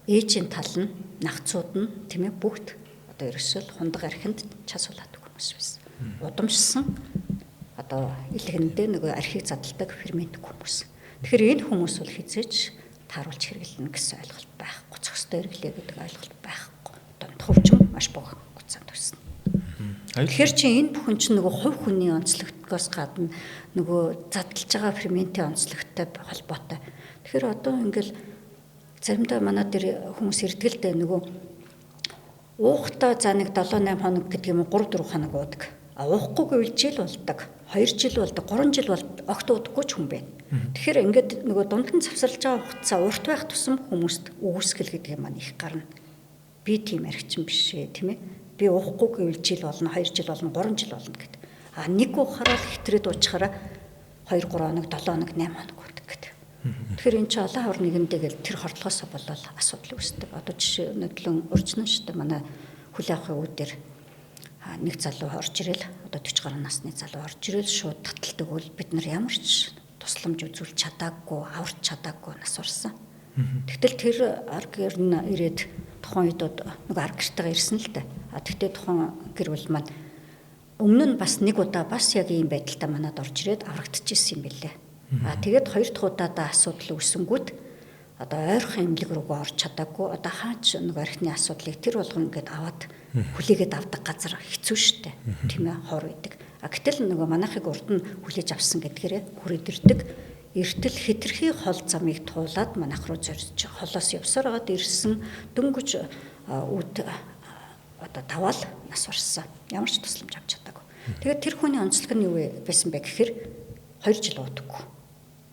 ээжийн тал нь нагцууд нь тийм ээ бүгд одоо ерөөсөө хундаг архинд час улаадаг хүмүүс байсан. Удамшсан одоо илгэндээ нөгөө архийг задалдаг фермент хүмүүс. Тэгэхээр энэ хүмүүс бол хизээч тааруулж хэрэглэнэ гэсэн ойлголт байхгүй. Цогцтой хэрэглээ гэдэг ойлголт байхгүй. Одоо хөвчм маш богино хугацаанд төснө. Тэгэхээр чи энэ бүхэн чинь нөгөө хувь хүний онцлогтгоос гадна нөгөө задлж байгаа ферментийн онцлогтой холбоотой. Тэгэхээр одоо ингээл заримдаа манай дээр хүмүүс ирдэг л дээ нөгөө уухтаа за нэг 7-8 хоног гэдэг юм уу 3-4 хоног уудаг. А уухгүй гэвэл жил болдог. 2 жил болдог, 3 жил болдог. Огт уудаггүй ч хүн байна. Тэгэхээр ингээд нөгөө дунд нь завсарлаж байгаа хугацаа урт байх тусам хүмүүст үүсгэл гэдэг юм маань их гарна. Би тийм архичин биш ээ, тийм ээ. Би уухгүй гэвэл жил болно, 2 жил болно, 3 жил болно гэдэг. А нэг уухаараа хэтрээд уучхаараа 2 3 хоног, 7 хоног, 8 хоног уудаг гэдэг. Тэгэхээр энэ чинь олон хавар нэгэндээ гэл тэр хордлогоосоо болол асуудал үүсдэг. Одоо жишээ нь урьдчилан шүү дээ манай хүлээ авахын үедэр нэг залуу орж ирэл одоо 40 гаруй насны залуу орж ирэл шууд таталдаг бол бид нар ямар ч тусламж үзүүлж чадаагүй, аварч чадаагүй нас орсон. Тэгтэл тэр аргээр нь ирээд тухайн үед нэг арг гэртэйгээ ирсэн л дээ. А тэгтээ тухайн гэр бүл маань өмнө нь бас нэг удаа бас яг ийм байдалтай манад орж ирээд аврагдчихсэн юм билээ. А тэгээд хоёр дахь удаадаа асуудал үүсэнгүүт одоо ойрхон эмнэлэг рүүгээ орж чадаагүй одоо хаач нэг архины асуудлыг тэр болгон ингээд аваад хүлээгээд авдаг газар хэцүү шттэ тийм ээ хор байдаг. А гэтэл нөгөө манайхыг урд нь хүлээж авсан гэдгээрээ хүрээд ирдэг. Эртэл хитрхи хол замыг туулаад манайх руу зорж холоос явсаар гад ирсэн дөнгөж үд одоо даваал нас барсан. Ямар ч тусламж авч чадаагүй. Тэгээд тэр хүний онцлог нь юу байсан бэ гэхээр 2 жил уудаггүй.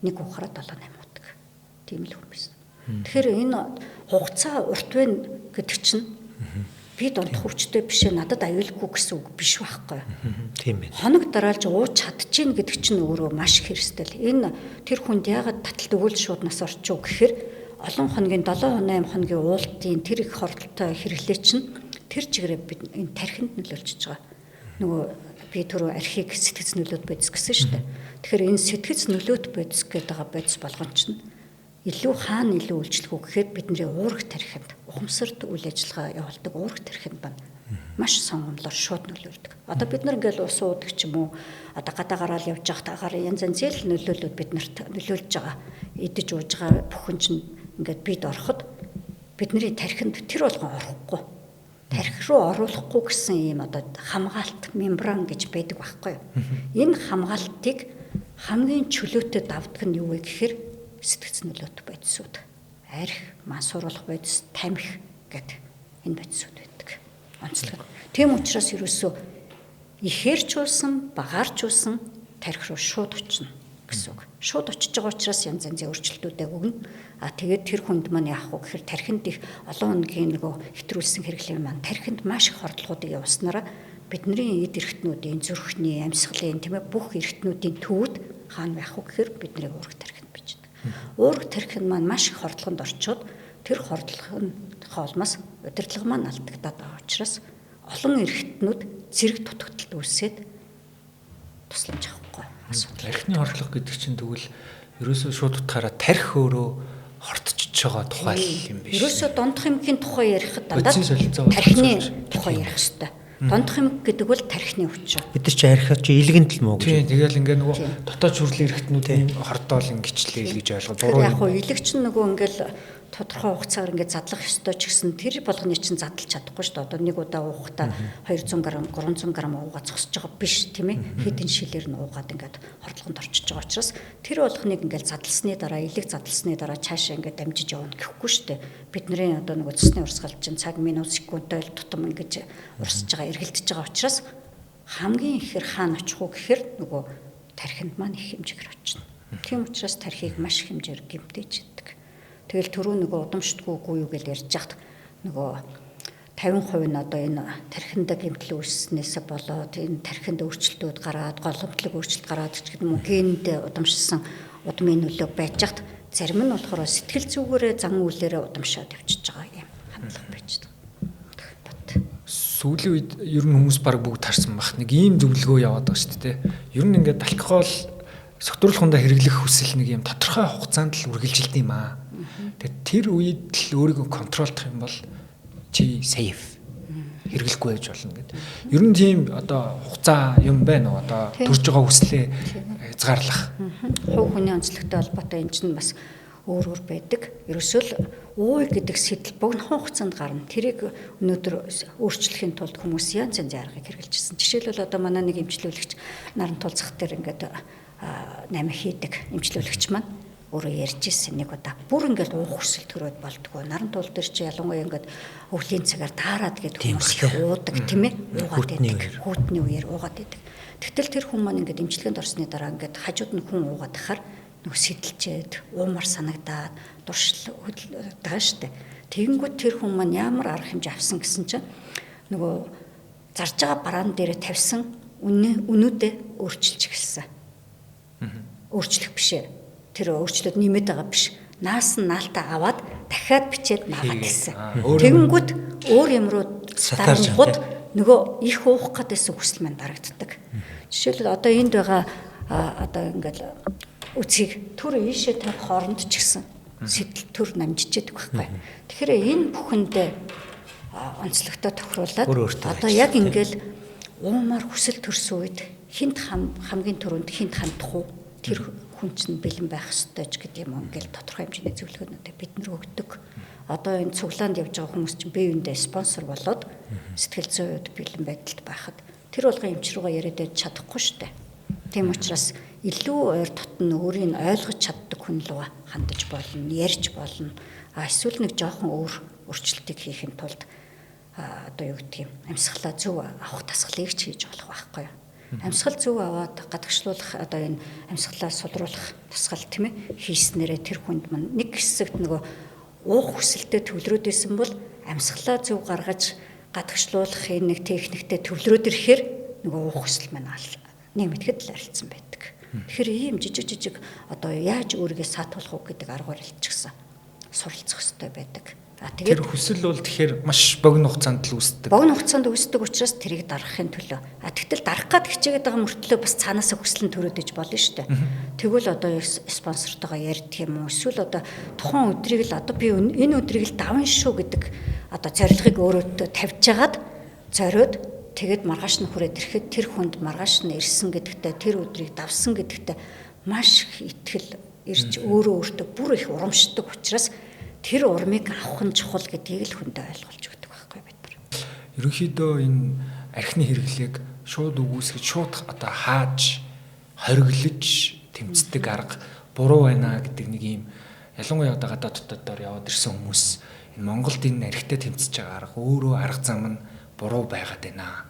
Нэг ухраа 7-8 уудаг. Тийм л хүн байсан. Тэгэхээр энэ хугацаа урт байна гэдэг чинь би дунд хөвчтэй бишээ надад аюулгүй гэсэн үг биш байхгүй. Тийм ээ. Хоног дараалж ууж чадчихээн гэдэг чинь өөрөө маш хэрстэл. Энэ тэр хүнд яагаад таталт өгөөл шууд нас орчих уу гэхээр олон хоногийн 7-8 хоногийн уултын тэр их хордолтой хэрэглээ чинь тэр чигээрээ бид энэ тархинд нөлөөлж байгаа. Нөгөө би түрүү архийг сэтгэц нөлөөт бодис гэсэн шүү дээ. Тэгэхээр энэ сэтгэц нөлөөт бодис гэдэг байгаа бодис болгон чинь илүү хаана илүү үйлчлэх үү гэхээр бидний уурах тархинд ухамсарт үйл ажиллагаа явуулдаг уурах тархинд байна. Маш сонгомлоор шууд нөлөөлдөг. Одоо бид нар ингээл ус уудаг ч юм уу одоо гадаа гараал явж явах тагаар янз янзэл нөлөөлөд биднэрт нөлөөлж байгаа. Идэж ууж байгаа бүхэн чинь ингээд бид ороход бидний тархинд тэр болгон орохгүй. Тархи руу оруулахгүй гэсэн ийм одоо хамгаалт мембран гэж байдаг байхгүй юу? Энэ хамгаалтыг хамгийн чөлөөтэй давдаг нь юу вэ гэхээр сэтгэц нөлөөт бодисууд. Арх, мансууруулах бодис, тамхи гэдэг энэ бодисууд байдаг. Онцлог. Тийм учраас ерөөсөө ихээр ч уусан, багаар ч уусан тархи руу шууд очино гэсэн үг. Шууд очиж байгаа учраас янз янзын өөрчлөлтүүдээ өгнө. А тэгээд тэр хүнд маань яах вэ гэхээр тархинд их олон хоногийн нөгөө хэтрүүлсэн хэрэглээ маань тархинд маш их хордлогуудыг явуулснараа бидний эд эрхтнүүдийн зүрхний, амьсгалын тийм ээ бүх эрхтнүүдийн төвд хаана байх вэ гэхээр бидний уурах тархинд бичдэг. Уурах тархин маань маш их хордлогонд орчоод тэр хордлогын хоолмоос удирдлага маань алдагдаад байгаа учраас олон эрхтнүүд зэрэг дутагдалт үүсээд тусламж авахгүй асуудал. Тархины хордлого гэдэг чинь тэгвэл ерөөсөө шууд утгаараа тархи өөрөө хортчихж байгаа тухай юм биш. Ерөөсөө дондох эмгийн тухай ярихад дандаа тархины тухай ярих хэрэгтэй. Дондох эмг гэдэг бол тархины хүч. Бид нар чи архиа чи илгэнд л мөө гэж. Тийм тэгэл ингээ нөгөө дотоод хүрлийн эрхтнүүдийн хордоол ингэчлээ гэж ойлгоо. Буруу яг хөө илэгч нөгөө ингээл тодорхой хугацаагаар ингээд задлах ёстой ч гэсэн тэр болгоны чинь задлж чадахгүй шүү дээ. Одоо нэг удаа уухтаа 200 г 300 г уугаа зогсож байгаа биш тийм ээ. Хэдэн шилээр нь уугаад ингээд хордлогонд орчиж байгаа учраас тэр болгоныг ингээд задлсны дараа илэг задлсны дараа цаашаа ингээд дамжиж явна гэхгүй шүү дээ. Бидний одоо нөгөө цэсний урсгалч чинь цаг минут секундтай тутам ингээд урсж байгаа эргэлдэж байгаа учраас хамгийн ихээр хаана очих уу гэхээр нөгөө тархинд маань их хэмжээгээр очино. Тийм учраас тархийг маш их хэмжээр гэмтэж иддэг. Тэгэл түрүү нөгөө удамшдаггүй юу гэж ярьж хахад нөгөө 50% нь одоо энэ тархинд гэмтэл үүснээсээ болоод энэ тархинд өөрчлөлтүүд гараад голомтлог өөрчлөлт гараад ч гэдэг юм уу генд удамшсан удмын нөлөө байж хахад зарим нь болохоор сэтгэл зүгээрээ зан үйлээрээ удамшаад явчихж байгаа юм хандлага байж байгаа. Сүүлийн үед ер нь хүмүүс баг бүгд тарсан баг. Нэг ийм зөвлөгөө яваад байгаа шүү дээ. Ер нь ингээд алкогол согтууруулахундаа хэрэглэх хүсэл нэг юм тодорхой хугацаанд л үргэлжилдэг юм аа. Тэгэхээр тэр үед л өөрийгөө контролдох юм бол чи safe. хэрэглэхгүй байж болно гэдэг. Ер нь тийм одоо хугацаа юм байна уу? Одоо төрж байгаа хүслээ хязгаарлах. Хувь хүний онцлогтой холбоотой энэ чинь бас өөр байдаг. Ерөөсөө л ууй гэдэг сэтэл богино хугацаанд гарна. Тэрийг өнөөдөр өөрчлөхийн тулд хүмүүс янз янзын аргыг хэрэгжилжсэн. Жишээлбэл одоо манай нэг эмчлүүлэгч наран тулцах дээр ингээд 8 хийдэг эмчлүүлэгч маань өөрөө ярьж ирсэн нэг удаа. Бүр ингээд уух хүсэл төрөөд болдгоо. Наран тул дээр чи ялангуяа ингээд өвлийн цагаар таарад гэдэг хүмүүс их уудаг тийм ээ. Уугаад байдаг. Хүүтний үеэр уугаад байдаг. Тэгтэл тэр хүн маань ингээд эмчилгээнд орсны дараа ингээд хажууд нь хүн уугаад тахаар нөгөө сэтэлчээд уумар санагдаад дуршил хөдөлдөг штэ. Тэгэнгүүт тэр хүн маань ямар арга хэмжээ авсан гэсэн чинь нөгөө зарж байгаа бараан дээрээ тавьсан үнүүдээ өөрчилж эхэлсэн. Өөрчлөх бишээ. Тэр өөрчлөлт нэмээд байгаа биш. Наас нь наалтаа аваад дахиад бичээд наагаад гисэн. Тэгэнгүүт өөр юм руу дарангууд нөгөө их уух гэдсэн хүсэл маань дарагддаг. Жишээлбэл одоо энд байгаа одоо ингээд үцгийг түр ийшээ тавих хооронд ч гэсэн сэтэл түр намжижээд байхгүй. Тэгэхээр энэ бүхэндээ онцлогтой тохируулаад одоо яг ингээд уумар хүсэл төрсөн үед хинт хамгийн түрүүнд хинт хандах уу? Тэр хүн чинь бэлэн байх ёстой ч гэдэг юм ингээл тодорхой хэмжээний зөвлөгөөнүүдээ бид нар өгдөг. Одоо энэ цуглаанд явж байгаа хүмүүс чинь бие биендээ спонсор болоод сэтгэл зүйн үед бэлэн байдалд байхад тэр болгон эмч рүүгээ яриад байж чадахгүй шүү дээ. Тийм учраас илүү ойр дотн өөрийг ойлгож чаддаг хүн рүү хандаж болно, ярьж болно. Эсвэл нэг жоохон өөр өөрчлөлтийг хийхин тулд одоо юу гэдэг юм амьсгалаа зөв авах тасгалыг ч хийж болох байхгүй юу? Амьсгал зөв аваад гадагшлуулах одоо энэ амьсгалаа сулруулах тасгал тийм ээ хийснээрээ тэр хүнд маань нэг хэсэгт нөгөө уух хүсэлтэд төвлөрөөд исэн бол амьсгалаа зөв гаргаж гадагшлуулах энэ нэг техниктэй төвлөрөөд ирэхээр нөгөө уух хүсэл маань нэмэгдэхэд л арилцсан байдаг. Тэгэхээр ийм жижиг одоо яаж өөрийгөө саатуулах уу гэдэг аргаар илчихсэн суралцах хэрэгтэй байдаг. Тэр хүсэл бол тэгэхээр маш богино хугацаанд л үүсдэг. Богино хугацаанд үүсдэг учраас тэрийг дарахын төлөө. Тэгтэл дарах гад хичээгээд байгаа мөртлөө бас цаанаасаа хүсэл нь төрөөд иж болно шүү дээ. Тэгвэл одоо спонсортойгоо ярьдаг юм уу? Эсвэл одоо тухайн өдрийг л одоо би энэ өдрийг л даван шүү гэдэг одоо зорилгыг өөрөөдөө тавьж жагаад зориод тэгээд маргааш нь хүрээд ирэхэд тэр хүнд маргааш нь ирсэн гэдэгтээ тэр өдрийг давсан гэдэгтээ маш их итгэл ирж өөртөө бүр их урамшдаг учраас тэр урмыг авах нь чухал гэдгийг л хүндээ ойлгуулж өгдөг байхгүй бид нар. Ерөнхийдөө энэ архины хэрэглээг шууд үгүйсгэж шууд одоо хааж хориглож тэмцдэг арга буруу байна гэдэг нэг юм ялангуяа одоо гадаад дотоодоор яваад ирсэн хүмүүс энэ Монголд энэ архитай тэмцэж байгаа арга өөрөө арга зам нь буруу байгаад байна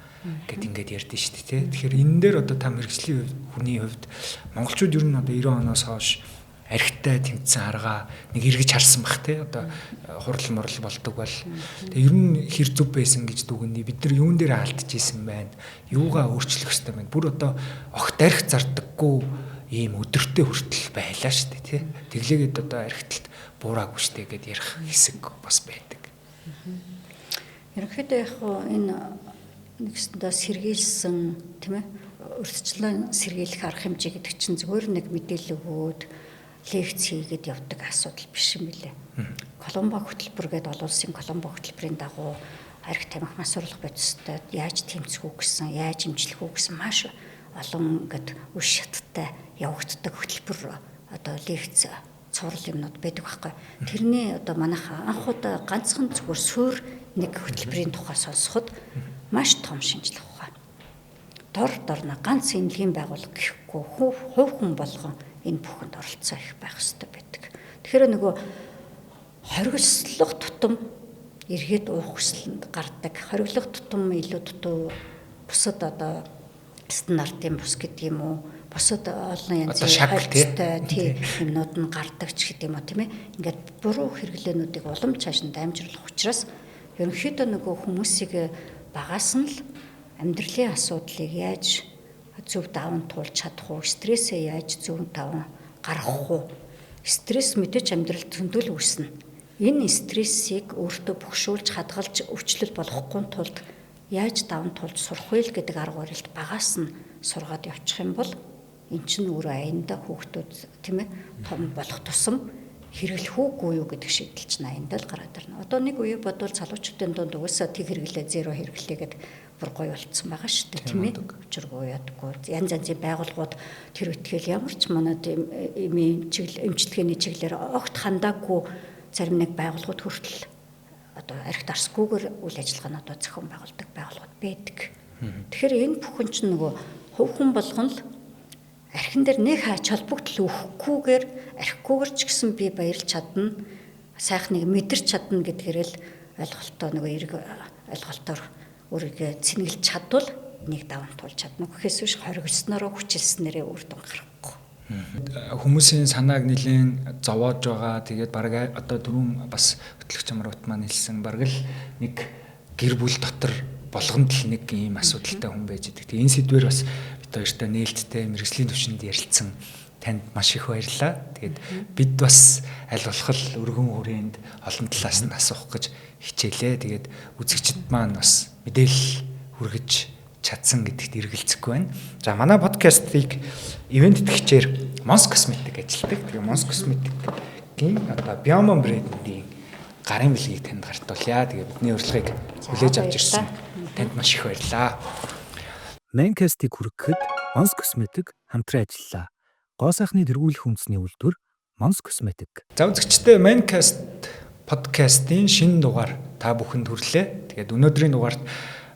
гэд ингээд ярьдэн шүү дээ. Тэгэхээр энэ дээр одоо та мэргэжлийн хүний хувьд монголчууд ер нь одоо 90 оноос хойш архитай тэмцсэн аргаа нэг эргэж харсан бах те одоо хурал морал болдог бол тэгээ ер нь хэр зүв байсан гэж дүгнэе бид нар юун дээр алдаж исэн байна юугаа өөрчлөх хэрэгтэй байна бүр одоо огт арх зардаггүй ийм өдөртөө хүртэл байлаа шүү дээ тий тэглээгээд одоо архиталт буураагүй штэ гэд ярих хэсэг бас байдаг. Ерөнхийдөө яг энэ нэгсэндээ сэргийлсэн тийм ээ урьдчилан сэргийлэх арга хэмжээ гэдэг чинь зөвхөн нэг мэдээлэл өгөөд лекц хийгээд явдаг асуудал биш юм билээ. Коломбо хөтөлбөр гэдэг олон улсын Коломбо хөтөлбөрийн дагуу архи тамхи масруулах бодистой яаж тэмцэх үү гэсэн, яаж имжлэх үү гэсэн маш олон ингээд үе шаттай явагддаг хөтөлбөр одоо лекц цуврал юмнууд байдаг байхгүй. Тэрний одоо манайха анх удаа ганцхан зүгээр суур нэг хөтөлбөрийн тухай сонсоход маш том шинжлэх ухаан. Дорна ганц энэлийн байгууллага гэхгүй хувь хүн болгон энэ бүхэнд оролцоо их байх хэрэгтэй байдаг. Тэгэхээр нөгөө хориглох тутам эргээд уух хүсэлд гардаг. Хориглох тутам илүү дутуу бусад одоо стандартын бус гэдэг юм уу? Бусад олон янзын хайрцагтай тийм юмнууд нь гардаг ч гэдэг юм уу тийм ээ. Ингээд буруу хэрэглээнүүдийг улам цааш нь дамжруулах учраас ерөнхийдөө нөгөө хүмүүсийг багаас нь л амьдралын асуудлыг яаж зөв даван туулж чадах уу, стрессээ яаж зөв даван гаргах уу? Стресс мэдээж амьдралд зөндөл үүснэ. Энэ стрессийг өөртөө бөхшүүлж хадгалж өвчлөл болохгүй тулд яаж даван туулж сурах вэ гэдэг арга барилд багаас нь сургаад явчих юм бол эн чинь өөрөө аяндаа хүүхдүүд тийм ээ том болох тусам хэрэглэх үгүй юу гэдэг шийдэл чинь 80-д л гараад ирнэ. Одоо нэг үе бодвол залуучуудын дунд угаасаа тэг хэрэглээ зеро хэрэглээгээд бүр гоё болцсон байгаа шүү дээ, тийм ээ. Учиргүй ядаггүй. Янз янзын байгууллагууд тэр үтгэл ямар ч манад эмчилгээний чиглэлээр огт хандаагүй зарим нэг байгууллагууд хүртэл одоо архи дарсгүйгээр үйл ажиллагаануудаа зохион байгуулдаг байгууллагууд байдаг. Тэгэхээр энэ бүхэн чинь нөгөө хувь хүн болгон л архин дээр нэг хаач холбогдол өгөхгүйгээр архигүйгээр ч гэсэн би баярлж чадна, сайхныг мэдэрч чадна гэдгээр л ойлголтоо нөгөө эрг ойлголтоор өөрийгөө цэнгэлж чадвал нэг даван туулж чадна. Гэхээс биш хоригдснороо хүчилснээрээ үр дүн гарахгүй. Хүмүүсийн санааг нэлийн зовоож байгаа. Тэгээд бараг одоо дөрөв бас хөтлөгч амрагт маань хэлсэн бараг л нэг гэр бүл дотор болгонд л нэг ийм асуудалтай хүн байж идэг. Тэгээ энэ сэдвэр бас бид хоёртой нээлттэй мэргэжлийн төвшөнд ярилцсан танд маш их баярлалаа. Тэгээд бид бас аль болох өргөн хүрээнд олон талаас нь асуух гэж хичээлээ. Тэгээд үзэгчд маань бас мэдээлэл хүргэж чадсан гэдэгт эргэлзэхгүй байна. За манай подкастыг ивент итгэгчээр Mons Cosmetic ажилладаг. Тэгээ Mons Cosmetic-ийн одоо Biomon брэндийн гарын бэлгийг танд гартуулъя. Тэгээ бидний урилгыг хүлээж авч ирсэн. Танд маш их баярлалаа. Mancast-ийг хүргэхэд Mons Cosmetic хамтран ажиллалаа. Гоо сайхны тэргүүлэх үндэсний үйлдвэр Mons Cosmetic. За үзэгчдээ Mancast подкастын шинэ дугаар та бүхэнд хүрлээ. Тэгээд өнөөдрийн дугаарт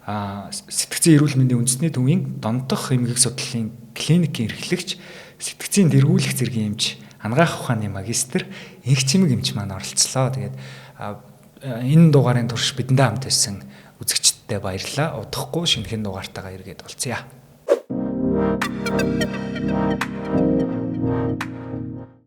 сэтгцийн эрүүл мэндийн үндэсний төвийн донтох эмгэг судлалын клиникийн эрхлэгч, сэтгцийн тэргүүлэх зэргийн эмч, ангаах ухааны магистр Инх Чимэг эмч маань оролцлоо. Тэгээд энэ дугаарын турш бидэндээ хамт байсан үзэгчдтэй баярлалаа. Удахгүй шинэхэн дугаартайгаа эргээд уулзъя.